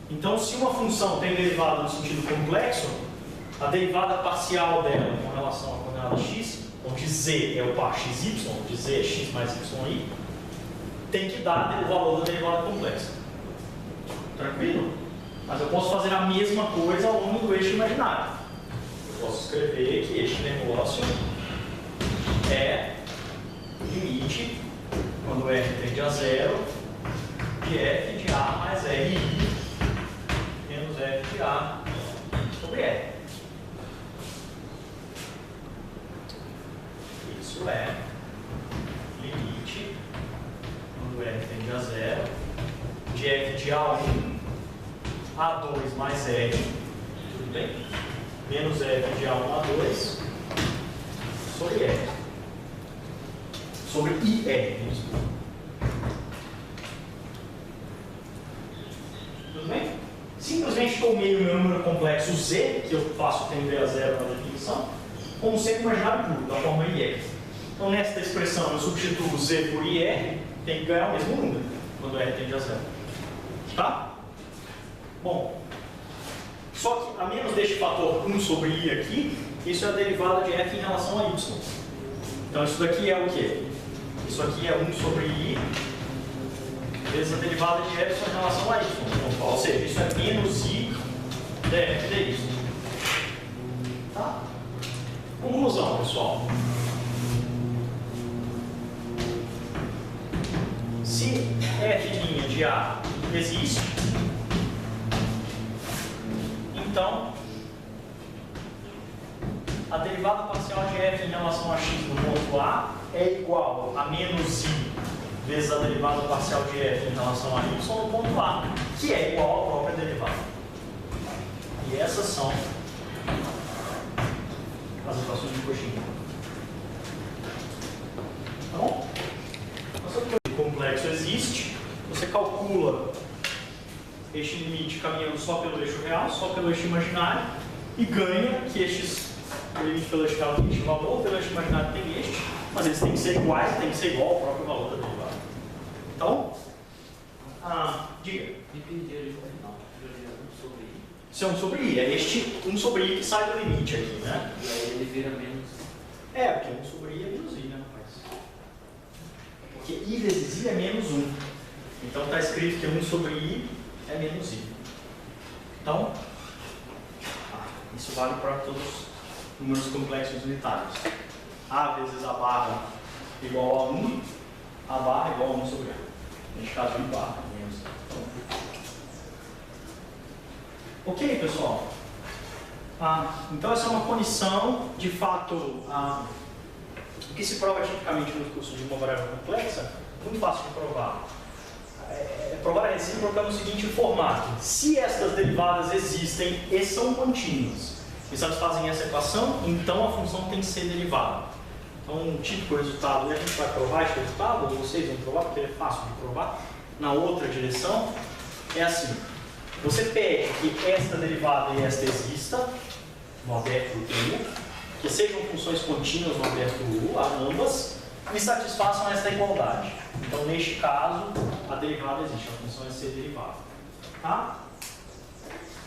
Então, se uma função tem derivada no sentido complexo, a derivada parcial dela com relação à coordenada x, onde z é o par xy, onde z é x mais y, tem que dar o valor da derivada complexa. Tranquilo? Mas eu posso fazer a mesma coisa ao longo do eixo imaginário. Eu posso escrever que este negócio é limite, quando r tende a zero, de f de a mais ri menos f de a sobre r. Isso é limite, quando r tende a zero, de f de A1 a 2 mais r, tudo bem? Menos f de A1 a 2 sobre r. Sobre IR. Tudo bem? Simplesmente tomei o meu número complexo z, que eu faço tender a zero na definição, como sempre imaginário puro, da forma IR. Então, nesta expressão, eu substituo z por IR, tem que ganhar o mesmo número, quando R tende a zero. Tá? Bom, só que a menos deste fator 1 sobre I aqui, isso é a derivada de f em relação a y. Então, isso daqui é o quê? Isso aqui é 1 sobre I vezes a derivada de f em relação a y. Então, ou seja, isso é menos I df dy. Tá? Conclusão, pessoal. Se f' de A existe, então a derivada parcial de f em relação a x no ponto A é igual a menos I vezes a derivada parcial de f em relação a y no ponto A, que é igual à própria derivada. E essas são as equações de Cauchy. Tá bom? O complexo existe, você calcula este limite caminhando só pelo eixo real, só pelo eixo imaginário, e ganha que o limite pelo eixo real tem este valor, pelo eixo imaginário tem este, mas eles têm que ser iguais, tem que ser igual ao próprio valor da derivada. Então, diga. Me perdi ali no final. Eu li 1 sobre I. Isso é 1 sobre I, é este 1 sobre I que sai do limite aqui, né? E aí ele vira menos. É, porque 1 sobre I é menos I, né, rapaz? Porque I vezes I é menos 1. Então está escrito que 1 sobre I é menos I. Então, isso vale para todos os números complexos unitários. A vezes a barra igual a 1, a barra igual a 1 sobre A. Neste caso, I barra menos A. Ok, pessoal? Então essa é uma condição, de fato, o que se prova tipicamente no curso de uma variável complexa, muito fácil de provar. Provar a recíproca no seguinte formato: se estas derivadas existem e são contínuas e satisfazem essa equação, então a função tem que ser derivada. Então, um típico resultado, e a gente vai provar esse resultado, ou vocês vão provar, porque é fácil de provar, na outra direção, é assim: você pede que esta derivada e esta exista no aberto U, que sejam funções contínuas no aberto U, ambas, e satisfaçam esta igualdade. Então, neste caso, a derivada existe, a função é ser derivada. Tá?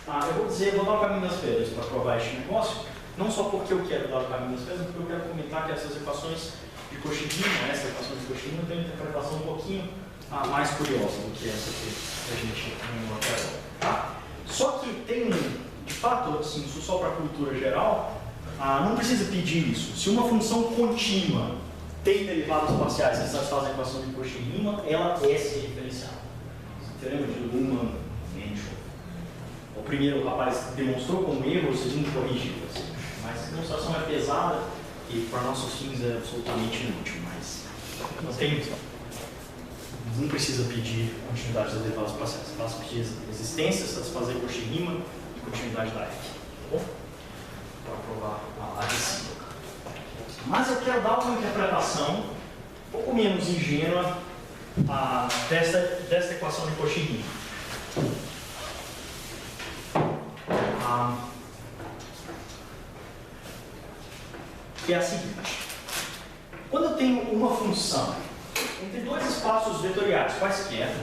Eu vou dar o caminho das pedras para provar este negócio, não só porque eu quero dar o caminho das pedras, mas porque eu quero comentar que essas equações de Cauchy-Riemann, essa equação de Cauchy-Riemann tem uma interpretação um pouquinho mais curiosa do que essa que a gente viu até agora. Tá? Só que tem, de fato, assim, isso só para a cultura geral, não precisa pedir isso. Se uma função contínua tem derivadas parciais que satisfazem a equação de Cauchy-Riemann, ela é ser diferenciável. Você lembra de Luhmann, Menschel? O primeiro rapaz demonstrou como erro, o segundo corrigiu. Assim. Mas a demonstração é pesada e para nossos fins é absolutamente inútil. Mas não precisa pedir continuidade das derivadas parciais. Basta pedir existência, satisfazer Cauchy-Riemann e continuidade da F. Tá bom? Para provar a recíproca. Mas eu quero dar uma interpretação um pouco menos ingênua desta equação de Cauchy-Riemann. Que é a seguinte: quando eu tenho uma função entre dois espaços vetoriais quaisquer,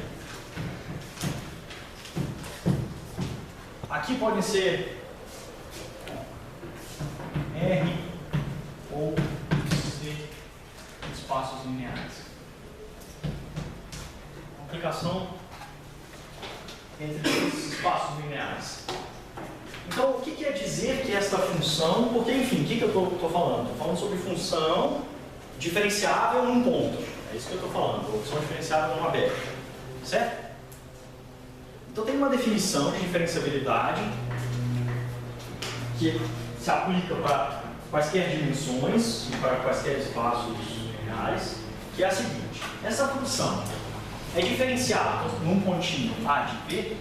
aqui podem ser R ou C espaços lineares. Uma aplicação entre dois espaços lineares. Então, o que quer dizer que esta função, porque, enfim, o que eu estou falando? Estou falando sobre função diferenciável num ponto. É isso que eu estou falando, função diferenciável num aberto. Certo? Então, tem uma definição de diferenciabilidade que se aplica para quaisquer dimensões e para quaisquer espaços lineares, que é a seguinte: essa função é diferenciável num pontinho A de B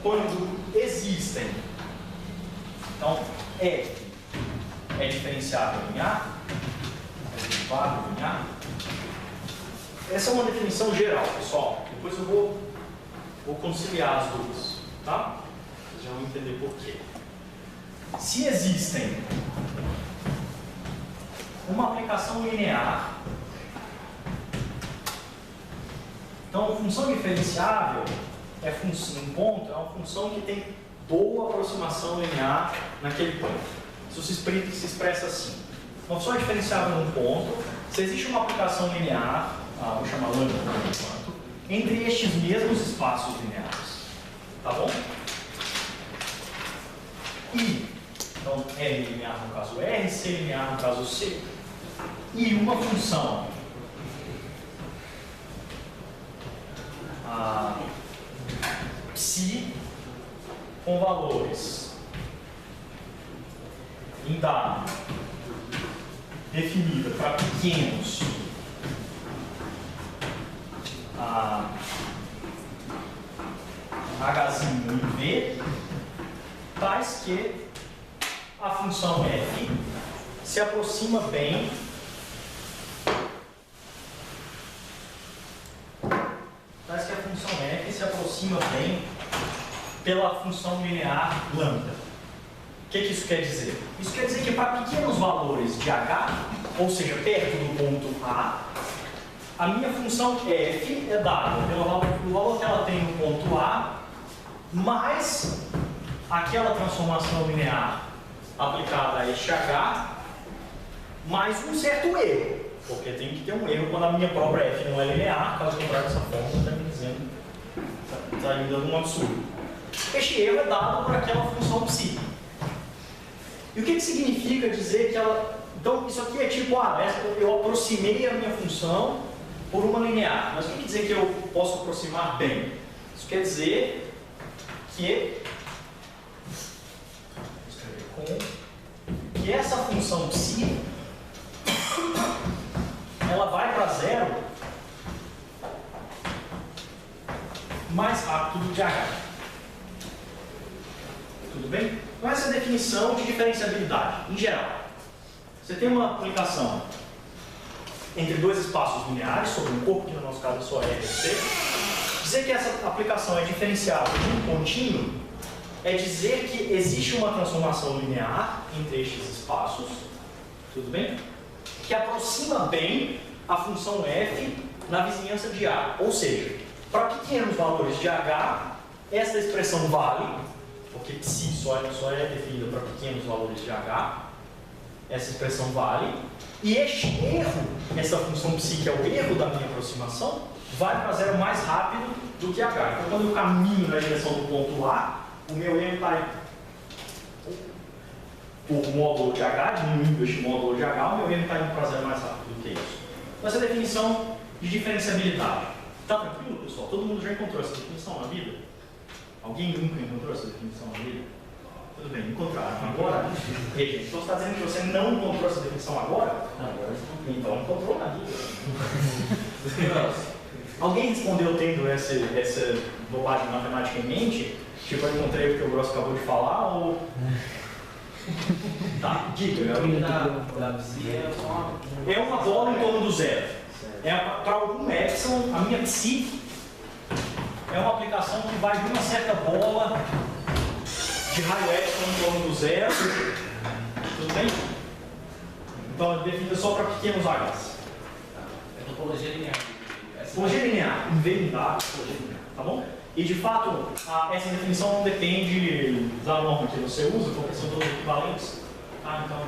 quando existem, então, E é diferenciável em A, é derivado em A. Essa é uma definição geral, pessoal. Depois eu vou conciliar as duas, tá? Vocês já vão entender por quê. Se existem uma aplicação linear, então, função diferenciável um ponto é uma função que tem boa aproximação linear naquele ponto. Isso se expressa assim: uma função é diferenciável num ponto, se existe uma aplicação linear, vou chamar lambda por enquanto, entre estes mesmos espaços lineares. Tá bom? E, então, R linear no caso R, C linear no caso C. E uma função psi com valores em dado definida para pequenos Hzinho em V, tais que a função f se aproxima bem parece que a função f se aproxima bem pela função linear lambda. O que isso quer dizer? Isso quer dizer que para pequenos valores de h, ou seja, perto do ponto A minha função f é dada pelo valor que ela tem no ponto A, mais aquela transformação linear aplicada a este h, mais um certo erro. Porque tem que ter um erro quando a minha própria f não é linear, caso contrário dessa forma, está me dizendo, está me dando um absurdo. Este erro é dado por aquela função psi. E o que significa dizer que ela... Então, isso aqui é tipo, eu aproximei a minha função por uma linear. Mas o que quer dizer que eu posso aproximar bem? Isso quer dizer que... Vou escrever com... Que essa função psi ela vai para zero mais rápido do que h. Tudo bem? Então essa é a definição de diferenciabilidade, em geral. Você tem uma aplicação entre dois espaços lineares, sobre um corpo, que no nosso caso é só R e C. Dizer que essa aplicação é diferenciável de um contínuo é dizer que existe uma transformação linear entre estes espaços, tudo bem? Que aproxima bem a função f na vizinhança de A. Ou seja, para pequenos valores de h, esta expressão vale, porque psi só é definida para pequenos valores de h, essa expressão vale, e este erro, essa função psi, que é o erro da minha aproximação, vai para zero mais rápido do que h. Então, quando eu caminho na direção do ponto A, o meu erro está por módulo de h, diminuindo este módulo de h, o meu erro está indo para zero mais rápido do que isso. Essa é a definição de diferenciabilidade. Está tranquilo, pessoal? Todo mundo já encontrou essa definição na vida? Alguém nunca encontrou essa definição na vida? Tudo bem, encontraram. Agora, gente, então você está dizendo que você não encontrou essa definição agora? Agora Então encontrou na vida. Alguém respondeu tendo essa bobagem matemática em mente? Tipo, eu encontrei o que o Grosso acabou de falar, ou... Tá, diga. da psi É uma bola em torno do zero. Para algum epsilon, a minha psi é uma aplicação que vai de uma certa bola de raio epsilon em torno do zero. Tudo bem? Então é definida só para pequenos h's. É topologia linear. Topologia linear, em vez de dados, topologia linear, tá bom? E de fato, essa definição não depende da norma que você usa, porque são todos equivalentes. Ah, então,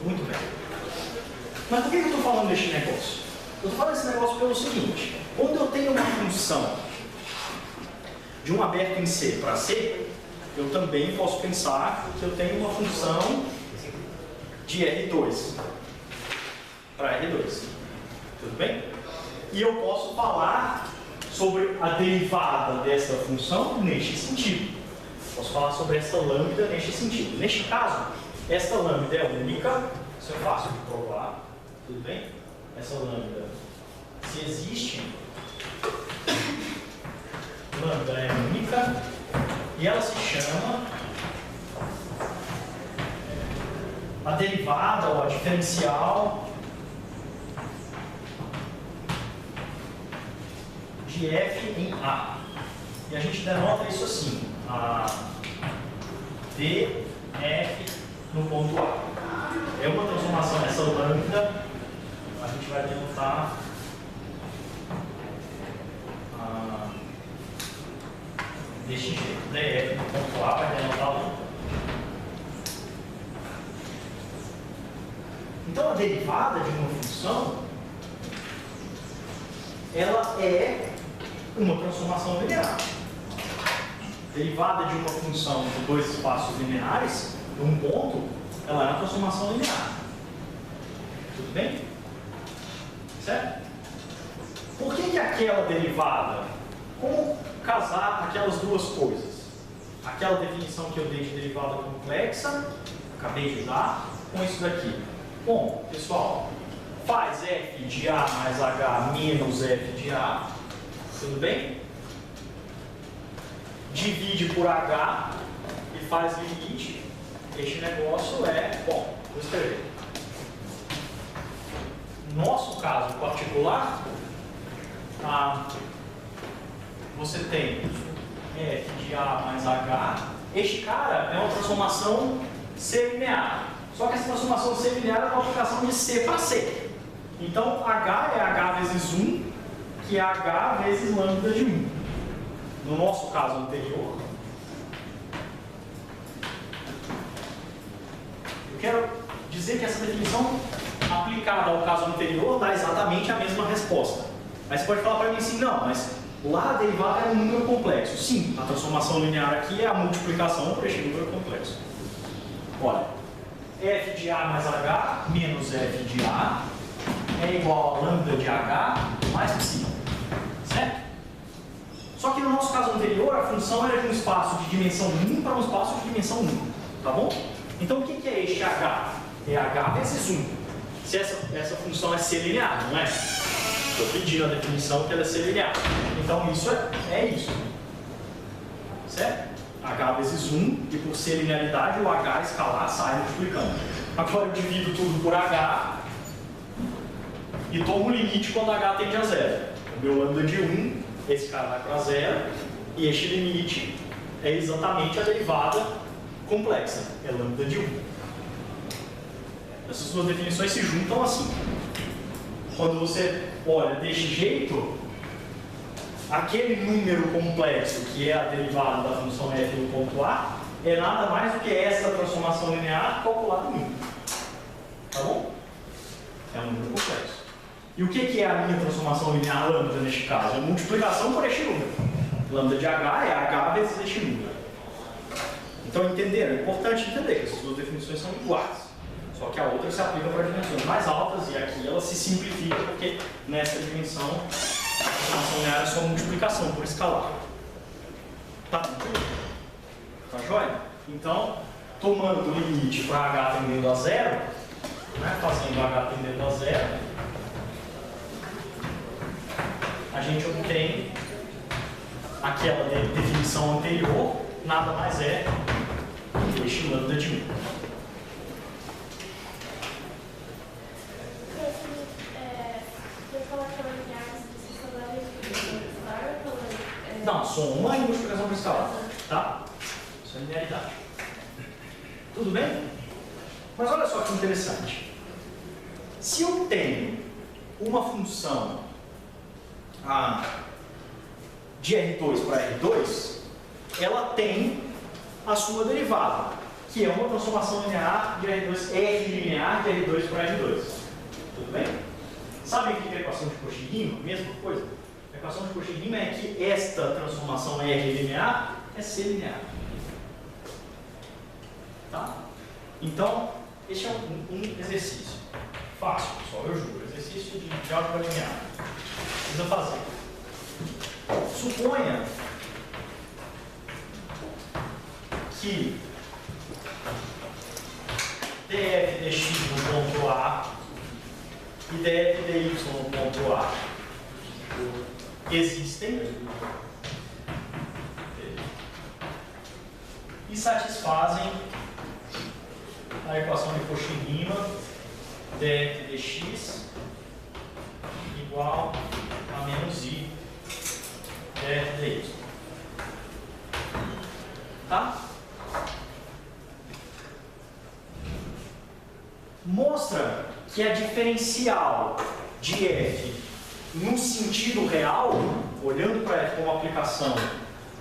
muito bem. Mas por que eu estou falando deste negócio? Eu estou falando desse negócio pelo seguinte: quando eu tenho uma função de um aberto em C para C, eu também posso pensar que eu tenho uma função de R2 para R2. Tudo bem? E eu posso falar sobre a derivada dessa função neste sentido. Posso falar sobre essa lambda neste sentido. Neste caso, esta lambda é única, isso é fácil de provar, tudo bem? Essa lambda, se existe, lambda é única e ela se chama a derivada ou a diferencial de f em A. E a gente denota isso assim, a df no ponto A. É uma transformação dessa lambda, a gente vai denotar deste jeito, df no ponto A vai denotar a lambda. Então a derivada de uma função, ela é uma transformação linear. Derivada de uma função de dois espaços lineares, num ponto, ela é uma transformação linear. Tudo bem? Certo? Por que aquela derivada? Como casar aquelas duas coisas? Aquela definição que eu dei de derivada complexa, acabei de dar, com isso daqui. Bom, pessoal, faz f de A mais h menos f de A. Tudo bem? Divide por h e faz limite. Este negócio é, bom, Vou escrever. No nosso caso particular, você tem f de A mais H. Este cara é uma transformação C linear. Só que essa transformação C linear é uma aplicação de C para C. Então, H é H vezes 1, que é H vezes lambda de 1. No nosso caso anterior, eu quero dizer que essa definição aplicada ao caso anterior dá exatamente a mesma resposta. Aí você pode falar para mim assim, não, mas lá a derivada é um número complexo. Sim, a transformação linear aqui é a multiplicação por este número complexo. Olha, f de A mais H menos f de A é igual a lambda de H mais psi. Certo? Só que no nosso caso anterior, a função era de um espaço de dimensão 1 para um espaço de dimensão 1. Tá bom? Então o que é este H? É H vezes 1. Se essa função é C linear, não é? Estou pedindo a definição que ela é C linear. Então isso é isso. Certo? H vezes 1, e por ser linearidade, o H escalar sai multiplicando. Agora eu divido tudo por H e tomo o limite quando H tende a 0. O meu lambda de 1, esse cara vai para 0, e este limite é exatamente a derivada complexa, é lambda de 1. Essas duas definições se juntam assim. Quando você olha deste jeito, aquele número complexo que é a derivada da função f no ponto A é nada mais do que essa transformação linear calculada em 1. Tá bom? É um número complexo. E o que é a minha transformação linear lambda neste caso? É multiplicação por este número. Lambda de H é H vezes este número. Então entenderam? É importante entender que essas duas definições são iguais. Só que a outra se aplica para dimensões mais altas e aqui ela se simplifica porque nessa dimensão a transformação linear é só multiplicação por escalar. Tá tranquilo? Tá joia? Então, tomando o limite para H tendendo a 0, né, fazendo H tendendo a 0, a gente obtém aquela definição anterior, nada mais é que este lambda de 1. Não, soma e multiplicação por escalar, tá? Isso é linearidade. Tudo bem? Mas olha só que interessante. Se eu tenho uma função de R2 para R2, ela tem a sua derivada, que é uma transformação linear de R2, R linear de R2 para R2. Tudo bem? Sabe o que é a equação de Cauchy-Riemann? Mesma coisa. A equação de Cauchy-Riemann é que esta transformação R linear é C linear. Tá? Então, este é um exercício. Fácil, pessoal, eu juro. Exercício de álgebra linear. Precisa fazer. Suponha que df dx no ponto A e df dy no ponto A existem e satisfazem a equação de Cauchy-Riemann df dx igual a menos i df dy. Tá? Mostra que a diferencial de f no sentido real, olhando para f como aplicação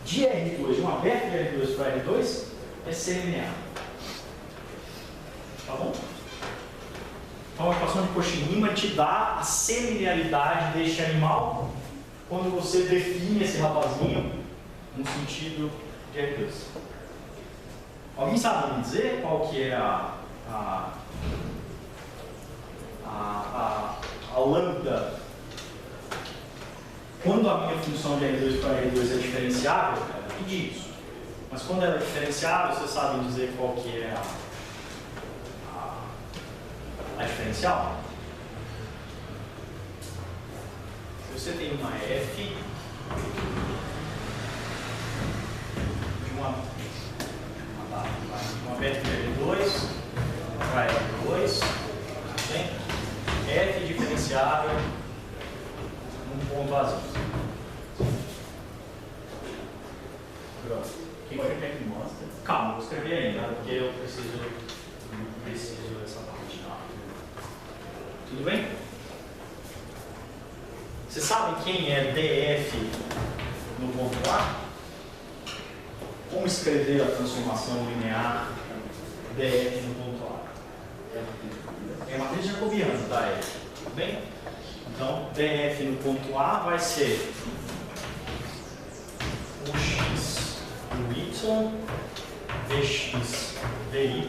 de R2, de uma aberta de R2 para R2, é C linear. Tá bom? Então a equação de Cauchy-Riemann te dá a C-linearidade deste animal quando você define esse rapazinho no sentido de R2. Alguém sabe me dizer qual que é a lambda quando a minha função de R2 para R2 é diferenciável? Eu pedi isso. Mas quando ela é diferenciável, vocês sabem dizer qual que é a diferencial? Se você tem uma f de uma beta de R2 para R2 ponto Azinho. Quem você quer que mostre? Calma, vou escrever ainda, porque eu preciso dessa parte. Tá? Tudo bem? Vocês sabem quem é DF no ponto A? Como escrever a transformação linear DF no ponto A? É a matriz jacobiana, tá? Tudo bem? Então, DF no ponto A vai ser o x do y, dx dy,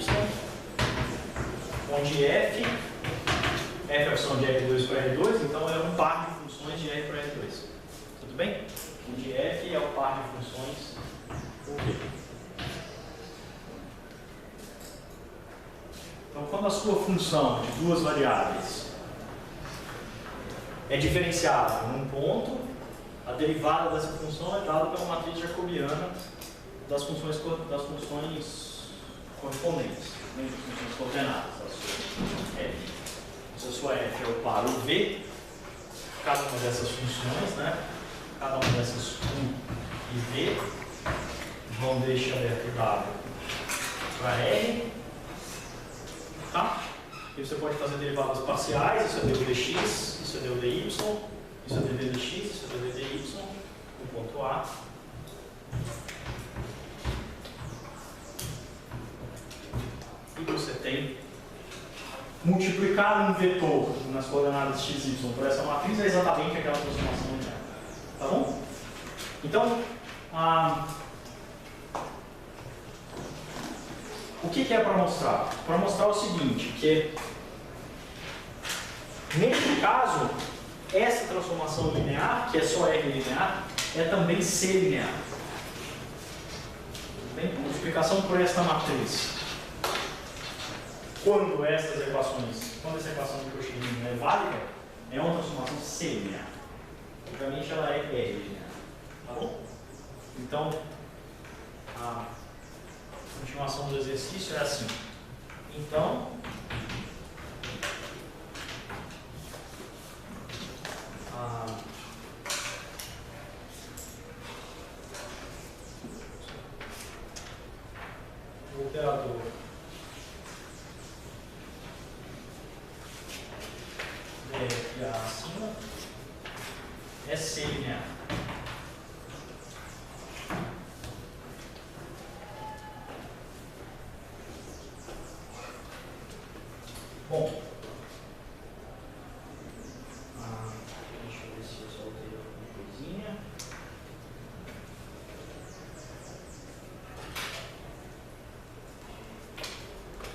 onde f é a função de R2 para R2, então é um par de funções de R para R2. Tudo bem? Onde f é o par de funções por V. Então, quando a sua função de duas variáveis é diferenciada num ponto, a derivada dessa função é dada pela matriz jacobiana das funções correspondentes, das funções coordenadas da sua f. Se a sua f é o par o v, cada uma dessas funções, né? Cada uma dessas u e v vão deixar aberto W para R, tá? E você pode fazer derivadas parciais, isso é dv dx, isso é dv dy, isso é dv dx, isso é dv dy, no ponto A. E você tem multiplicar um vetor nas coordenadas x, y por essa matriz é exatamente aquela transformação linear. Tá bom? Então, o que é para mostrar? Para mostrar o seguinte, que neste caso, essa transformação linear, que é só R linear, é também C linear. Tudo bem? Multiplicação por esta matriz. Quando essa equação de Cauchy-Riemann é válida, é uma transformação C linear. Obviamente ela é R linear. Tá bom? Então, a continuação do exercício é assim. Então, o operador DF acima é C linear. Bom, deixa eu ver se eu soltei alguma coisinha.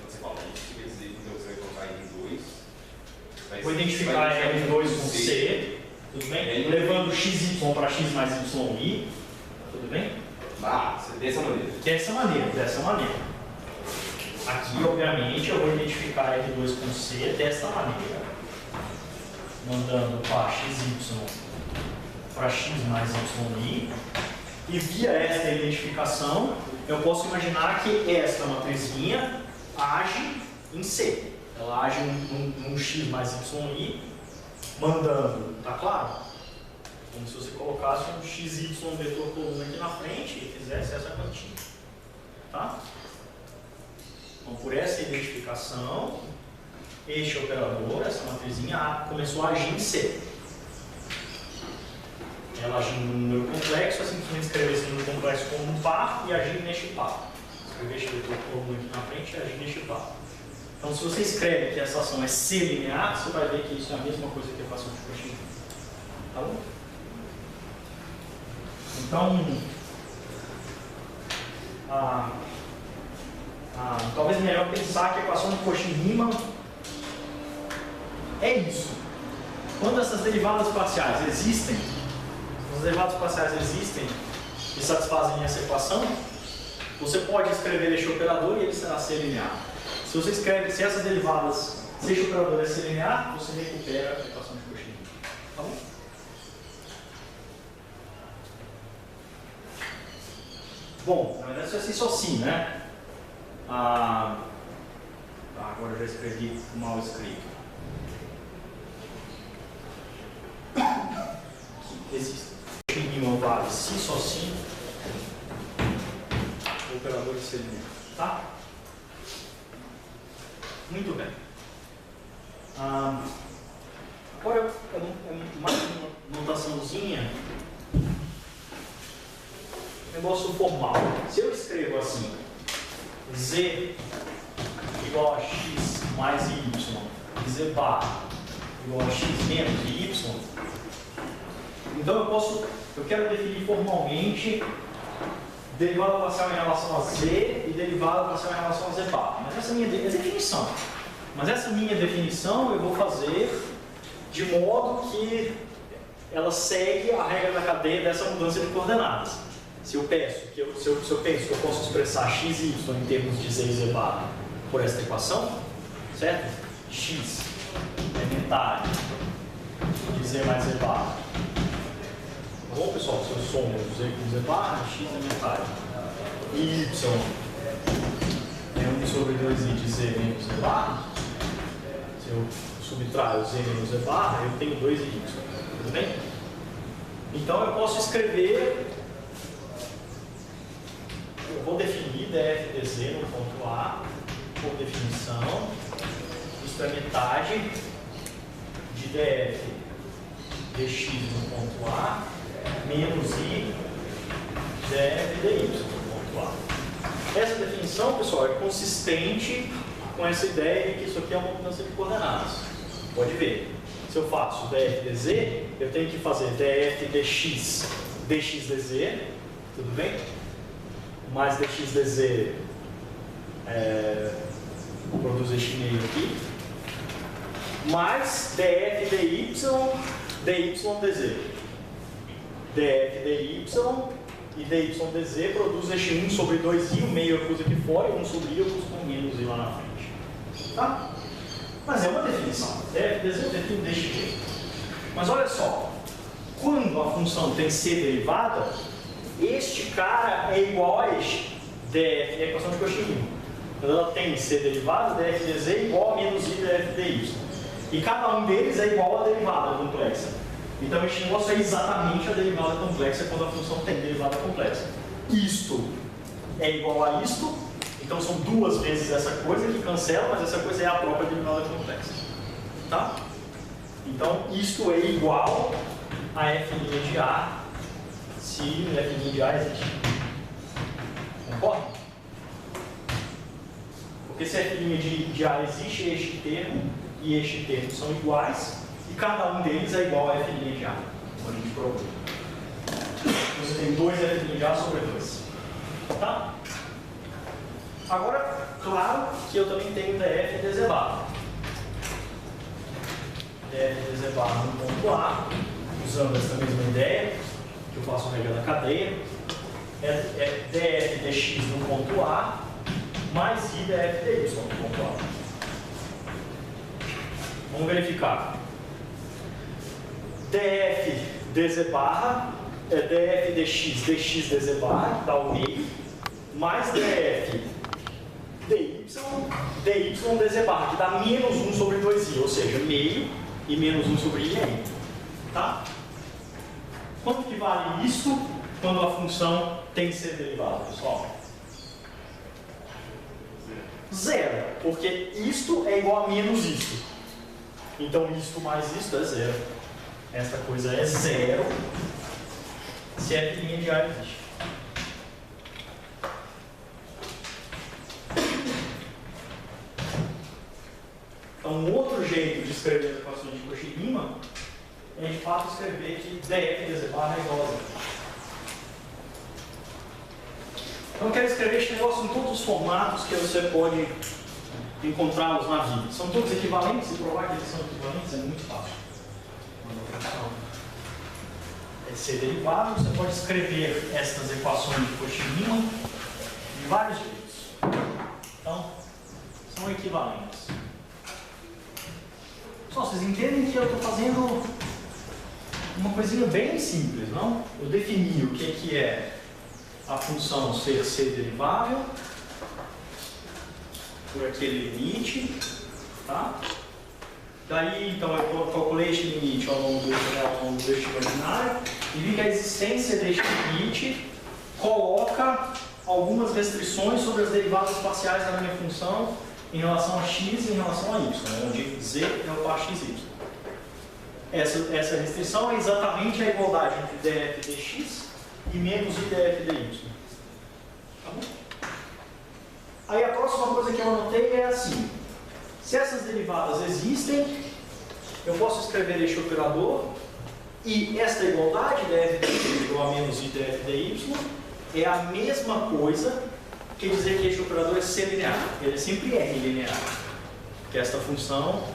Você fala, a gente quer dizer que você vai colocar R2. Vou identificar R2 com C, tudo bem? Levando XY para X mais YI, tudo bem? Dessa maneira. Dessa maneira. Aqui, obviamente, eu vou identificar R2 com C dessa maneira, mandando para XY para X mais YI, e via esta identificação, eu posso imaginar que esta matrizinha age em C. Ela age num X mais YI, mandando, tá claro? Como se você colocasse um XY vetor coluna aqui na frente e fizesse essa quantia. Tá? Então, por essa identificação, este operador, essa matrizinha, começou a agir em C. Ela agindo num número complexo, é simplesmente escrever esse número complexo como um par e agir neste par. Escrever este vetor coluna aqui na frente e agir neste par. Então, se você escreve que essa ação é C linear, você vai ver que isso é a mesma coisa que a equação de Cauchy. Tá bom? Então, talvez melhor pensar que a equação de Cauchy-Riemann é isso. Quando essas derivadas parciais existem, e satisfazem essa equação, você pode escrever este operador e ele será C linear. Se você escreve, se essas derivadas, se este operador é C linear, você recupera a equação de Cauchy-Riemann. Tá bom? Bom, na verdade isso é só assim, né? Agora eu já escrevi mal escrito. existem. Cauchy-Riemann vale se só sim, operador de segmento, tá? Muito bem. Agora mais uma notaçãozinha, negócio formal. Se eu escrevo assim, z igual a x mais y, e z bar igual a x menos y, então eu quero definir formalmente derivada parcial em relação a z e derivada parcial em relação a z bar. Mas essa é a minha definição. Mas essa minha definição eu vou fazer de modo que ela segue a regra da cadeia dessa mudança de coordenadas. Se eu penso que eu posso expressar x e y em termos de z e z bar por esta equação, certo? X é metade de z mais z bar. Tá bom, pessoal? Se eu somo z com z bar, x é metade. Y é 1 sobre 2i de z menos z bar. Se eu subtraio z menos z bar, eu tenho 2i. Tudo bem? Então eu posso escrever, eu vou definir df dz no ponto A, por definição, isto é metade de df dx no ponto A menos i df dy no ponto A. Essa definição, pessoal, é consistente com essa ideia de que isso aqui é uma mudança de coordenadas. Pode ver. Se eu faço df dz, eu tenho que fazer df dx dz, tudo bem? Mais dx dz produz este meio aqui, mais df dy dz. Df dy e dy dz produz este 1 sobre 2i, o meio eu pus aqui fora, e 1 sobre i eu pus com menos i lá na frente. Tá? Mas é uma definição. Df dz eu defino deste jeito. Mas olha só, quando a função tem c derivada, este cara é igual a este. Df é a equação de Cauchy-Riemann. Quando ela tem c derivada, df dz é igual a menos i df dy. E cada um deles é igual à derivada complexa. Então este negócio é exatamente a derivada complexa quando a função tem derivada complexa. Isto é igual a isto, então são duas vezes essa coisa que cancela, mas essa coisa é a própria derivada complexa. Tá? Então isto é igual a f' de A, se f' de A existe. Concorda? Porque se f' de A existe, este termo e este termo são iguais, e cada um deles é igual a f' de A. Então a gente provou. Você tem 2 f' de A sobre 2. Tá? Agora, claro que eu também tenho df dz bar. Df dz bar no ponto A, usando essa mesma ideia, que eu faço a regra da cadeia, é df dx no ponto A, mais i df dy no ponto A. Vamos verificar. Df dz barra é df dx dz barra, que dá o meio, mais df dy dz barra, que dá menos 1 sobre 2i, ou seja, meio e menos 1 sobre i é i. Tá? Quanto que vale isso quando a função tem que ser derivada, pessoal? Zero, porque isto é igual a menos isto. Então isto mais isto é zero. Esta coisa é zero se f' de A existe. Então, um outro jeito de escrever as equações de Cauchy-Riemann é, de fato, escrever que df dz barra é igual a zero. Então, eu quero escrever este negócio em todos os formatos que você pode encontrá-los na vida. São todos equivalentes, e provar que eles são equivalentes é muito fácil. Uma função é ser derivado, você pode escrever estas equações de Cauchy-Riemann de vários jeitos. Então, são equivalentes. Só vocês entendem que eu estou fazendo uma coisinha bem simples, não? Eu defini o que é a função ser c derivável por aquele limite, tá? Daí, então, eu calculei este limite ao longo deste imaginário. e vi que a existência deste limite coloca algumas restrições sobre as derivadas parciais da minha função em relação a x e em relação a y, onde z é o par xy. Essa restrição é exatamente a igualdade entre df dx e menos i df dy. Tá bom? Aí a próxima coisa que eu anotei é assim: se essas derivadas existem, eu posso escrever este operador e esta igualdade df dx igual a menos i df dy é a mesma coisa que dizer que este operador é semilinear. Ele sempre é linear. Que esta função,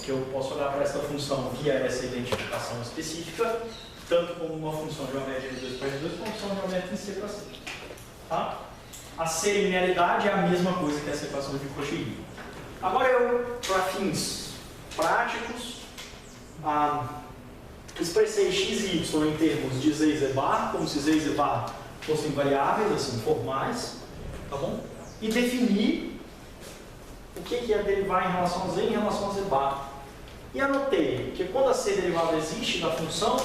que eu posso olhar para esta função via essa identificação específica, tanto como uma função geométrica de 2 para 2, como uma função geométrica em C para C. Tá? A serialidade é a mesma coisa que essa equação de Cauchy. Agora eu, para fins práticos, expressei x e y em termos de z e z bar, como se z e z bar fossem variáveis, assim, formais, tá bom? E defini o que é derivar em relação a z e em relação a z bar. E anotei que quando a c derivada existe da função,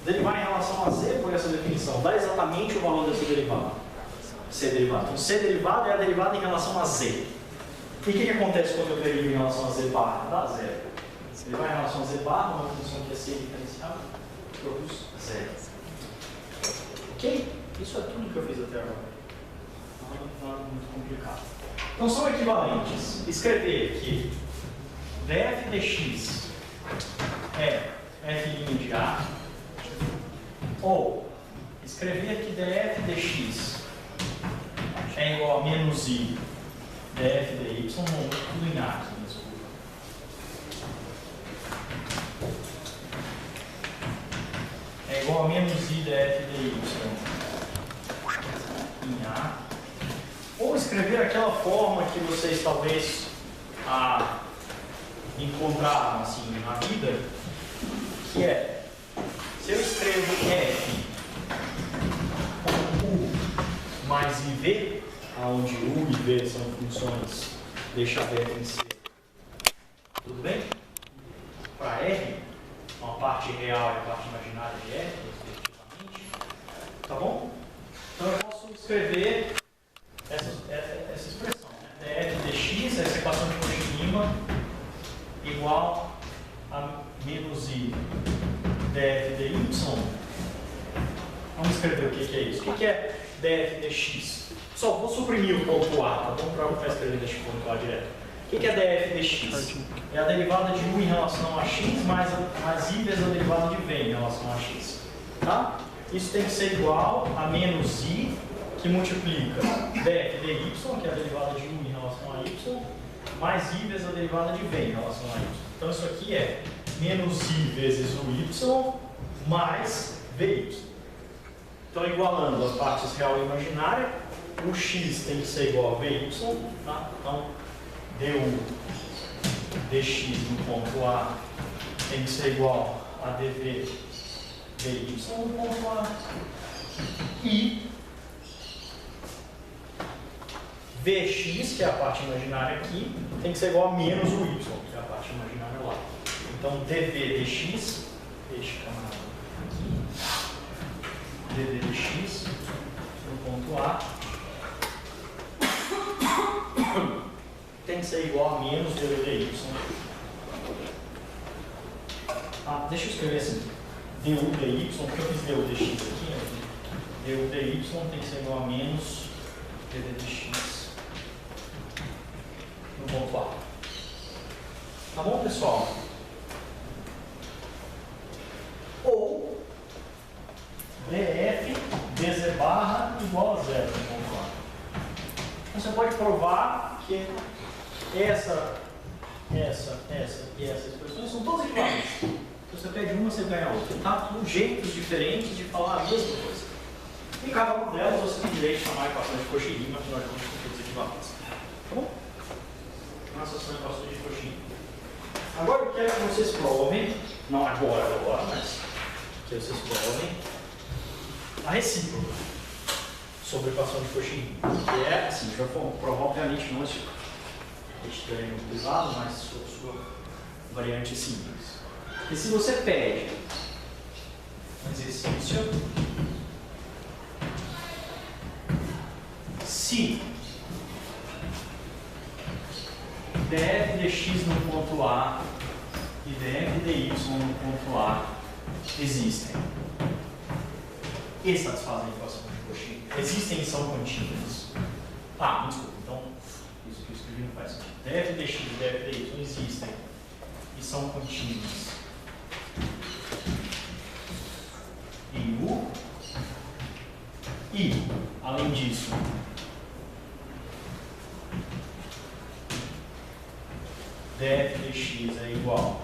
derivar em relação a z por essa definição dá exatamente o valor dessa derivada. C derivada. Então, C derivada é a derivada em relação a Z. E o que acontece quando eu derivo em relação a Z bar? Dá zero. Derivar em relação a Z bar, uma função que é C diferenciada, produz zero. Ok? Isso é tudo que eu fiz até agora. Nada muito complicado. Então, são equivalentes. Escrever que df dx é f' de A, ou escrever que df dx é igual a menos i df dy, tudo em A aqui, desculpa. É igual a menos i df dy em A. Ou escrever aquela forma que vocês talvez encontraram assim na vida, que é, se eu escrevo f como u mais iv, onde u e v são funções deixa aberto em C. Tudo bem? Para R, uma parte real e a parte imaginária de R, respectivamente. Tá bom? Então eu posso escrever essa expressão, né? df dx, essa equação de Cauchy-Riemann, igual a menos i df dy. Vamos escrever o que é isso. O que é df dx? Só vou suprimir o ponto A, tá bom? Para escrever neste ponto A direto. O que é df dx? É a derivada de u em relação a x mais i vezes a derivada de v em relação a x. Tá? Isso tem que ser igual a menos i, que multiplica df dy, que é a derivada de u em relação a y, mais i vezes a derivada de v em relação a y. Então isso aqui é menos i vezes o y mais vy. Então, igualando as partes real e imaginária, o x tem que ser igual a vy, tá? Então, du dx no ponto A tem que ser igual a dv dy no ponto A. E vx, que é a parte imaginária aqui, tem que ser igual a menos o y, que é a parte imaginária lá. Então, dv dx, este camarada aqui, dv dx no ponto A tem que ser igual a menos dv dy. Deixa eu escrever assim, du dy, porque eu fiz du dx aqui, né? Du dy tem que ser igual a menos dv dx no ponto A. Tá bom, pessoal? Ou df dz barra igual a zero no ponto A. Você pode provar que essa e essa expressões são todas iguais. Se você pede uma, você ganha outra. Tá? São jeitos diferentes de falar a mesma coisa. E cada uma delas você tem direito de chamar a equação de Cauchy-Riemann, afinal de contas, são todas equivalentes. Tá bom? Essas são equações de Cauchy-Riemann. Agora eu quero que vocês provem, não agora, mas que vocês provem a recíproca sobre a equação de Cauchy-Riemann. Que é assim, já vou provar obviamente não esse ganho pesado, mas sua variante simples. E se você pede um exercício. Se df dx no ponto A e df dy no ponto A existem e satisfazem a equação de Cauchy. Existem e são contínuos. Ah, desculpa, então isso que eu escrevi não faz sentido. Df dx e df dy existem e são contínuos. E, além disso, df dx é igual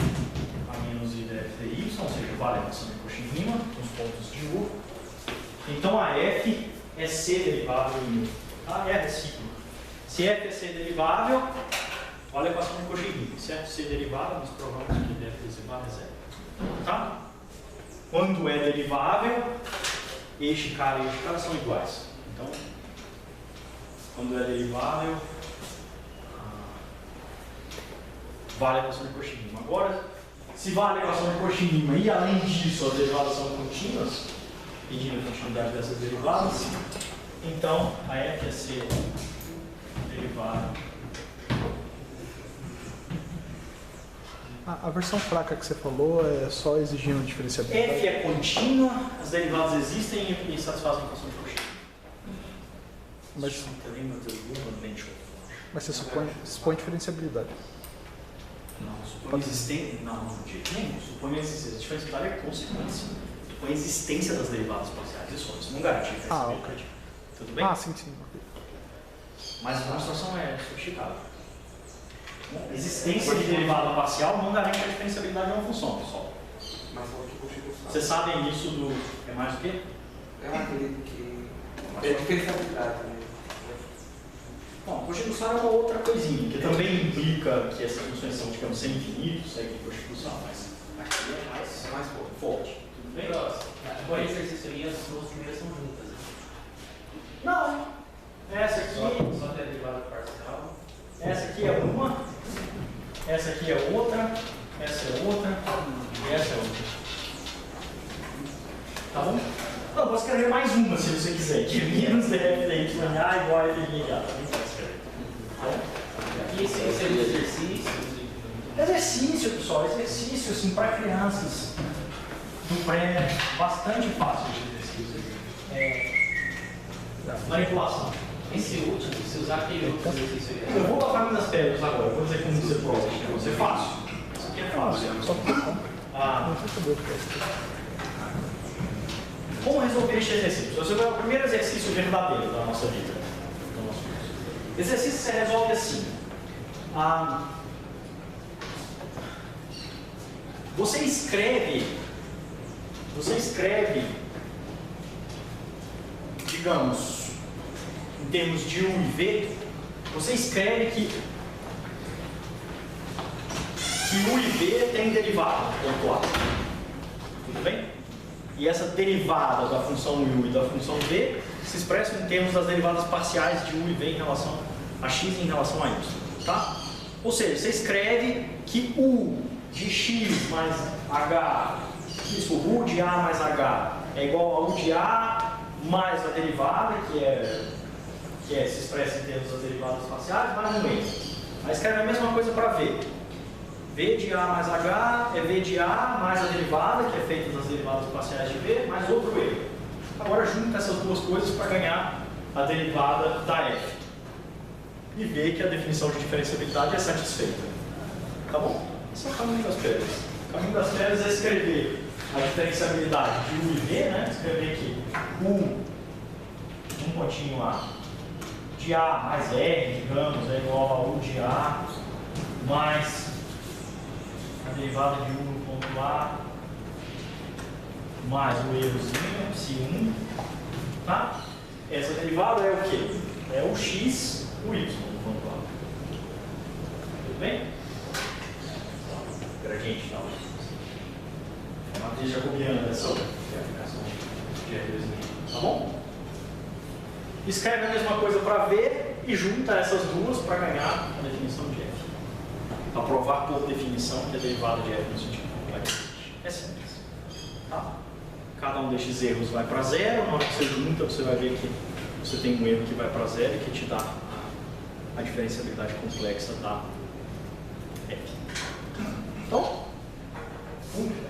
a menos i df dy, ou seja, vale a equação de Cauchy-Riemann, nos pontos de U. Então a f é c derivável em U. Tá? É recíproco. Se f é c derivável, vale a equação de Cauchy-Riemann. Se f é c derivável, nós provamos que df derivável é zero. Tá? Quando é derivável, este cara e este cara são iguais. Então, quando é derivável, vale a equação de Cauchy-Riemann. Agora, se vale a equação de Cauchy-Riemann e além disso as derivadas são contínuas, pedindo a continuidade dessas derivadas, então a f é c derivada. A versão fraca que você falou é só exigindo diferenciabilidade. F é contínua, as derivadas existem e satisfazem a equação de Cauchy. Mas você supõe diferenciabilidade. Não, supõe existência. Não, de jeito nenhum. Supõe existência. A diferenciabilidade é consequência. Supõe a existência das derivadas parciais. Isso não garante a diferenciabilidade. Ok. Tudo bem? Sim. Ok. Mas a demonstração é sofisticada. A existência de derivada parcial não garante a diferenciabilidade de uma função, pessoal. Mas só que o Chico sabe. Vocês sabem isso do. É mais o quê? Eu acredito que. É diferenciabilidade, né? Bom, constituição é uma outra coisinha, que também implica que essas funções são, digamos, sem-infinitos, segue constituição, mas aqui é mais forte. Tudo bem? Agora, esse exercício aí, as duas primeiras são juntas. Né? Não. Essa aqui. Só tem a derivada parcial. Essa aqui é uma. Essa aqui é outra. Essa é outra. E essa é outra. Tá bom? Não, posso escrever mais uma se você quiser, que é menos df dy A igual a f de A. Também pode escrever. E esse seria o exercício? Exercício, pessoal, exercício assim, para crianças do pré, bastante fácil de exercício. Manipulação. Esse último, se usar aquele outro exercício aí. Eu vou para o caminho das pedras agora, vou dizer como você prova. Vai ser fácil. Isso aqui é fácil. Só que Ah, não sei saber o que é. como resolver este exercício? Esse é o primeiro exercício verdadeiro da nossa vida. Do nosso curso. Exercício você resolve assim. Você escreve, digamos, em termos de U e V, você escreve que U e V tem derivada, ponto A. Tudo bem? E essa derivada da função U e da função V se expressa em termos das derivadas parciais de U e V em relação a x em relação a y. Tá? Ou seja, você escreve que U de x mais h, U de A mais h é igual a U de A mais a derivada, que se expressa em termos das derivadas parciais, mais um E. Aí escreve a mesma coisa para V. V de A mais H é V de A mais a derivada, que é feita das derivadas parciais de V, mais outro E. Agora junta essas duas coisas para ganhar a derivada da F. E ver que a definição de diferenciabilidade é satisfeita. Tá bom? Esse é o caminho das pedras. O caminho das pedras é escrever a diferenciabilidade de U e V, né? Escrever que U, um pontinho A, de A mais R, digamos, é igual a U de A mais a derivada de U no ponto A mais o errozinho, psi1, tá? Essa derivada é o quê? É o x, o y no ponto A. Tudo bem? Gradiente, não. É uma matriz jacobiana dessa aplicação de R2, tá bom? Escreve a mesma coisa para V e junta essas duas para ganhar a definição de F. Para provar por definição que a derivada de F no sentido complexo. É simples. Tá? Cada cada um desses erros vai para zero. Na hora que você junta, você vai ver que você tem um erro que vai para zero e que te dá a diferenciabilidade complexa da F. Então, vamos ver.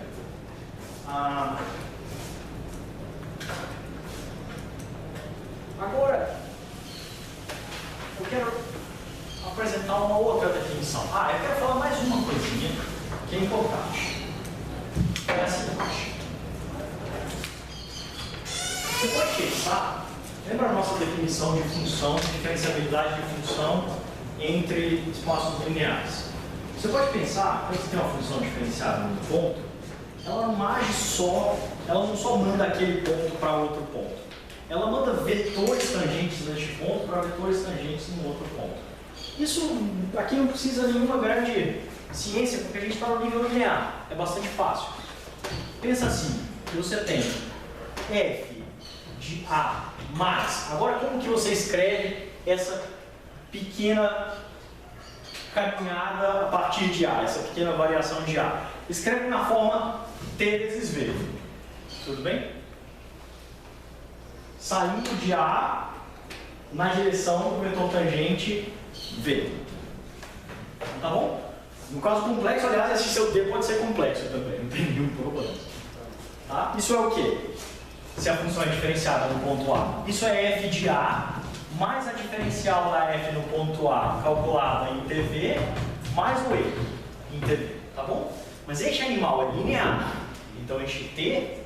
Agora, eu quero apresentar uma outra definição. Eu quero falar mais uma coisinha que é importante. É a seguinte. Você pode pensar, lembra a nossa definição de função, diferenciabilidade de função entre espaços lineares? Você pode pensar, quando você tem uma função diferenciada num ponto, ela não age só, ela não só manda aquele ponto para outro ponto. Ela manda vetores tangentes neste ponto para vetores tangentes no outro ponto. Isso aqui não precisa de nenhuma grande ciência, porque a gente está no nível linear. É bastante fácil. Pensa assim, que você tem f de a mais. Agora, como que você escreve essa pequena caminhada a partir de a, essa pequena variação de a? Escreve na forma t vezes v. Tudo bem? Saindo de A na direção do vetor tangente V. Tá bom? No caso complexo, aliás, esse seu D pode ser complexo também, não tem nenhum problema. Tá? Isso é o quê? Se a função é diferenciada no ponto A. Isso é f de A mais a diferencial da f no ponto A calculada em TV mais o E em TV. Tá bom? Mas este animal é linear. Então este T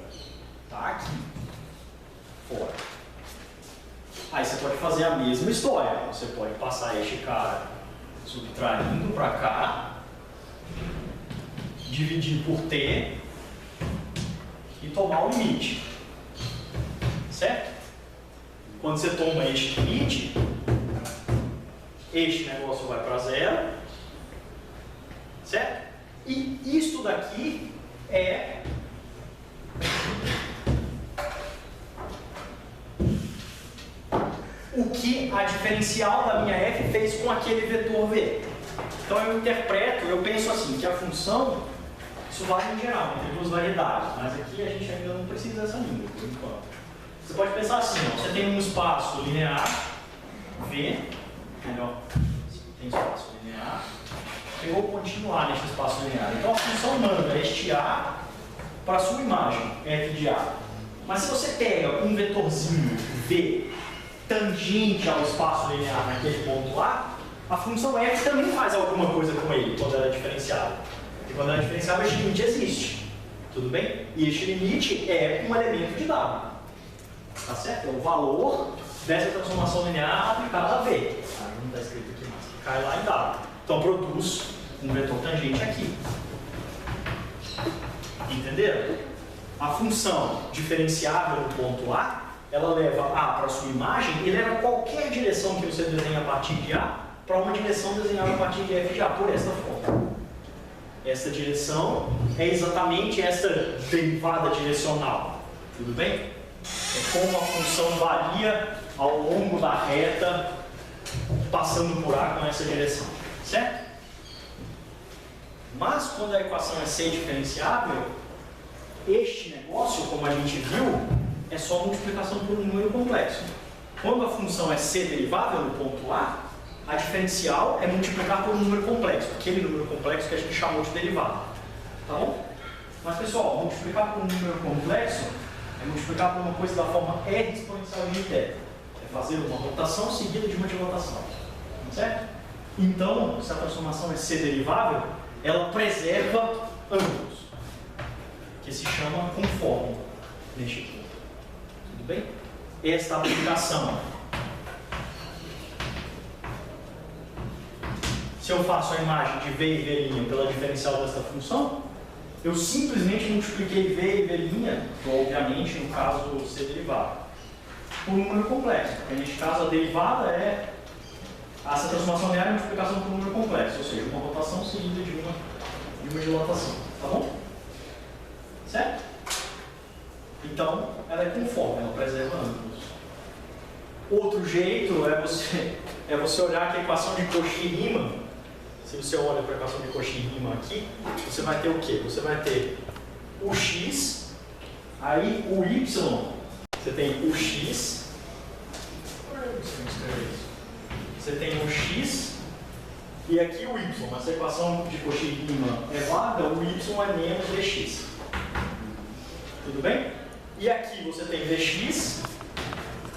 está aqui. Fora. Aí você pode fazer a mesma história. Você pode passar este cara subtraindo para cá, dividir por t e tomar o limite. Certo? Quando você toma este limite, este negócio vai para zero. Certo? E isto daqui é o que a diferencial da minha f fez com aquele vetor v. Então eu interpreto, eu penso assim, que a função, isso vale em geral, entre duas variedades, mas aqui a gente ainda não precisa dessa língua, por enquanto. Você pode pensar assim, ó, você tem um espaço linear, v, melhor, tem espaço linear, eu vou continuar nesse espaço linear. Então a função manda este a para a sua imagem, f de a. Mas se você pega um vetorzinho v tangente ao espaço linear naquele ponto a função f também faz alguma coisa com ele quando ela é diferenciada. E quando ela é diferenciada, este limite existe. Tudo bem? E este limite é um elemento de W. Tá certo? É o valor dessa transformação linear aplicada a V. Não está escrito aqui mais. Cai lá em W. Então produz um vetor tangente aqui. Entenderam? A função diferenciável no ponto A, ela leva A para a sua imagem e leva qualquer direção que você desenha a partir de A para uma direção desenhada a partir de F de A, por esta forma. Essa direção é exatamente essa derivada direcional. Tudo bem? É como a função varia ao longo da reta, passando por A com essa direção. Certo? Mas quando a equação é C diferenciável, este negócio, como a gente viu, é só multiplicação por um número complexo. Quando a função é C derivável no ponto A diferencial é multiplicar por um número complexo, aquele número complexo que a gente chamou de derivada. Tá bom? Mas pessoal, multiplicar por um número complexo é multiplicar por uma coisa da forma R exponencial de t. É fazer uma rotação seguida de uma rotação. Certo? Então, se a transformação é C derivável, ela preserva ambos, que se chama conforme neste ponto. Tudo bem? Esta aplicação. Se eu faço a imagem de V e V' pela diferencial desta função, eu simplesmente multipliquei V e V', obviamente, no caso C derivado, por um número complexo. Porque neste caso a derivada é essa transformação linear é a multiplicação por um número complexo, ou seja, uma rotação seguida de uma dilatação. Tá bom? Certo? Então, ela é conforme, ela preserva ambos. Outro jeito é você olhar que a equação de Cauchy e Riemann. Se você olha para a equação de Cauchy e Riemann aqui, você vai ter o quê? Você vai ter o x Aí o y, você tem o x, você tem o x, e aqui o y, mas a equação de Cauchy-Riemann é válida, o y é menos vx. Tudo bem? E aqui você tem vx,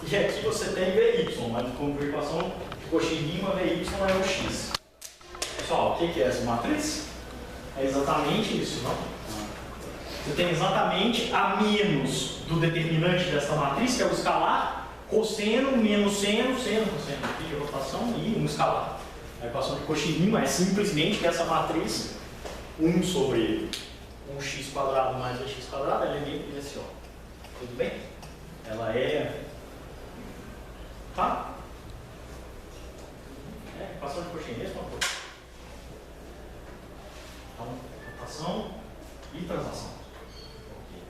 e aqui você tem vy, mas como equação de Cauchy-Riemann, vy é o x. Pessoal, o que é essa matriz? É exatamente isso, não? Você tem exatamente a menos do determinante dessa matriz, que é o escalar, cosseno menos seno, cosseno aqui de rotação e um escalar. A equação de Cauchy-Riemann é simplesmente que essa matriz 1 sobre 1x² mais 2x², ela é meio que assim, ó. Tudo bem? Ela é... Tá? É, equação de Cauchy, mesma coisa. Então, rotação e translação. Ok.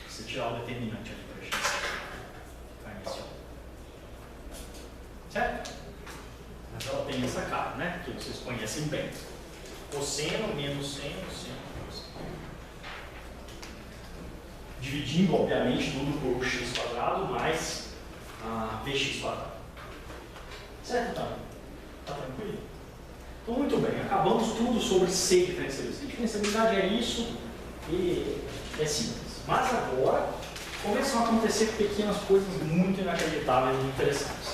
Se tirar o determinante ali para a gente ficar inicial. Certo? Mas ela tem essa cara, né? Que vocês conhecem bem. Cosseno menos seno, cosseno. Dividindo, obviamente, tudo por x² mais vx². Certo, tá? Tá tranquilo? Então, muito bem. Acabamos tudo sobre C diferenciabilidade. C diferenciabilidade é isso e é simples. Mas agora começam a acontecer pequenas coisas muito inacreditáveis e interessantes.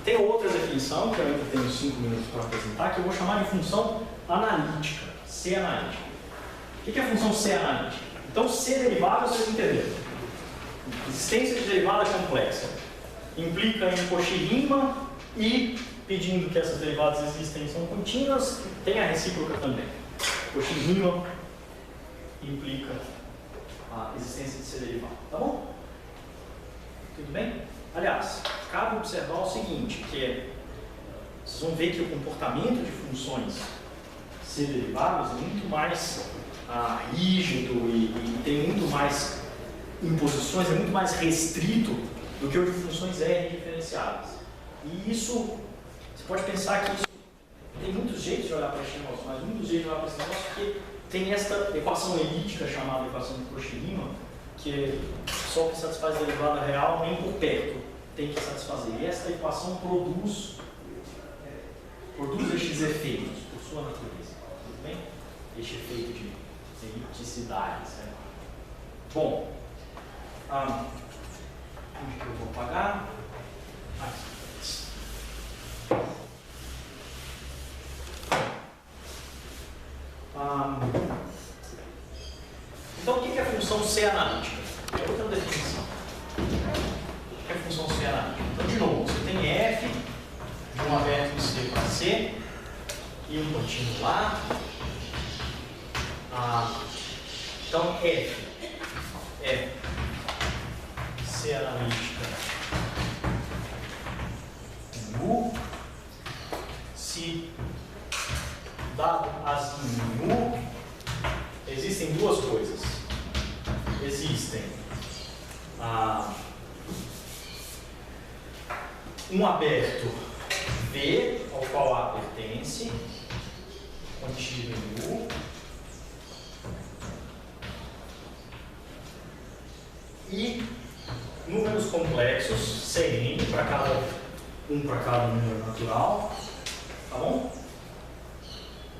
Tem outra definição, que eu ainda tenho 5 minutos para apresentar, que eu vou chamar de função analítica, C analítica. O que é a função C analítica? Então, C derivada, vocês entenderam. Existência de derivada complexa implica em Cauchy-Riemann e, pedindo que essas derivadas existem são contínuas, tem a recíproca também. Cauchy-Riemann implica a existência de C derivada. Tá bom? Tudo bem? Aliás, cabe observar o seguinte, que é, vocês vão ver que o comportamento de funções C derivadas é muito mais rígido e tem muito mais imposições, é muito mais restrito do que o de funções R diferenciadas. E isso, você pode pensar que isso tem muitos jeitos de olhar para esse negócio, mas muitos jeitos de olhar para esse negócio porque tem esta equação elíptica chamada equação de Cauchy-Riemann, que só que satisfaz a derivada real nem por perto tem que satisfazer. E esta equação produz estes efeitos por sua natureza. Tudo bem? Este efeito de elipticidade. Certo? Bom, onde que eu vou apagar? Aqui. Então, o que é a função C analítica? É outra definição. O que é a função C analítica? Então, de novo, você tem F de um aberto de C para C e um contínuo lá. Então, F é C analítica U, se dado azinho U, existem duas coisas. Existem um aberto V, ao qual A pertence, contido em U, e números complexos, Cn, para cada número natural, tá bom?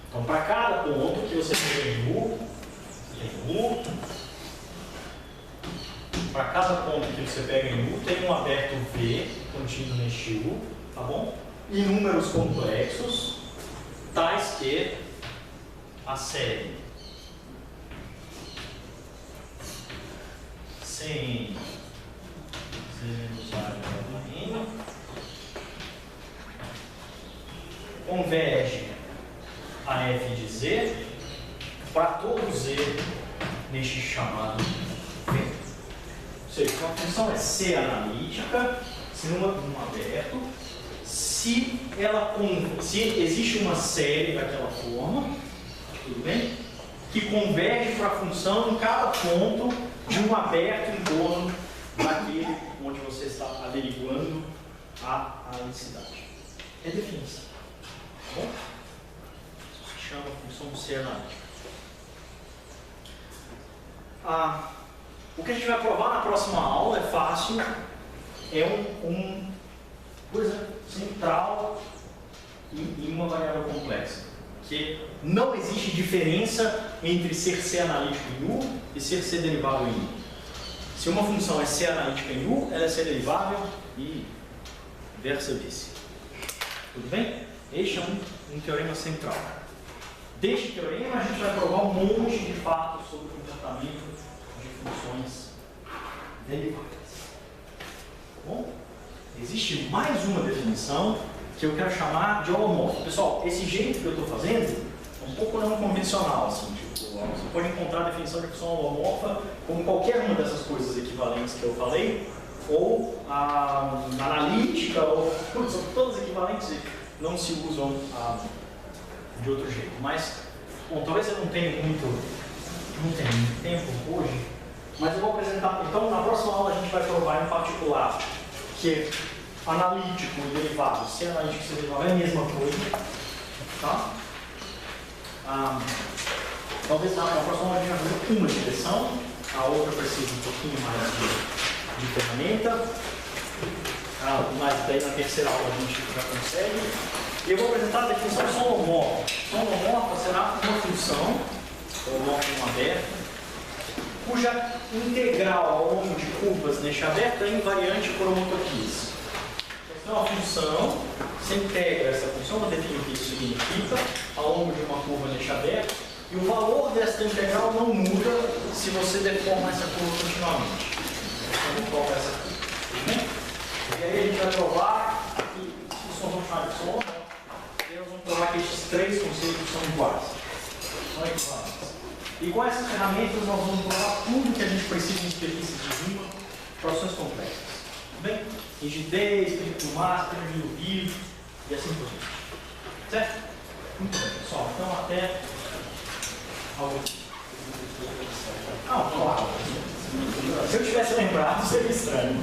Então, para cada ponto que você tem U, tem U. Para cada ponto que você pega em U, tem um aberto V contínuo neste U, tá bom? E números complexos, tais que a série Cn converge a f de z para todo z neste chamado V. Ou seja, a função é C analítica, se num aberto, se existe uma série daquela forma, tudo bem? Que converge para a função em cada ponto de um aberto em torno daquele onde você está averiguando a analiticidade. É definição. Tá bom? Isso se chama função C analítica. O que a gente vai provar na próxima aula é fácil, é uma coisa central em uma variável complexa, que não existe diferença entre ser C analítico em U e ser C derivável em U. Se uma função é C analítica em U, ela é C derivável e vice. Tudo bem? Este é um teorema central. Deste teorema, a gente vai provar um monte de fatos sobre o comportamento de funções derivadas. Bom, existe mais uma definição que eu quero chamar de holomorfo. Pessoal, esse jeito que eu estou fazendo é um pouco não convencional. Assim, tipo, você pode encontrar a definição de função holomorfa como qualquer uma dessas coisas equivalentes que eu falei, ou a analítica, ou são todas equivalentes e não se usam de outro jeito. Mas, bom, talvez eu não tenha muito tempo hoje, mas eu vou apresentar. Então, na próxima aula a gente vai provar em particular que analítico e derivado, se analítico e se derivado é a mesma coisa, tá? Talvez na próxima aula a gente vai fazer uma direção, a outra precisa um pouquinho mais de ferramenta, mas daí na terceira aula a gente já consegue. E eu vou apresentar a definição de som holomorfa. Som holomorfa será uma função, holomorfa aberta, cuja integral ao longo de curvas neste aberto é invariante por homotopia. Então, a função, você integra essa função, vou definir o que isso significa, ao longo de uma curva neste aberto, e o valor desta integral não muda se você deforma essa curva continuamente. Então, não toca essa curva. E aí a gente vai provar que os sons vão chamar de som, e nós vamos provar que esses três conceitos são iguais. São equivalentes. E com essas ferramentas nós vamos provar tudo que a gente precisa em experiências de rima para ações complexas. Tudo bem? Rigidez, perigo do massa, perigo do vivo e assim por diante. Certo? Muito bem, pessoal. Então até algum. Claro. Se eu tivesse lembrado, seria estranho.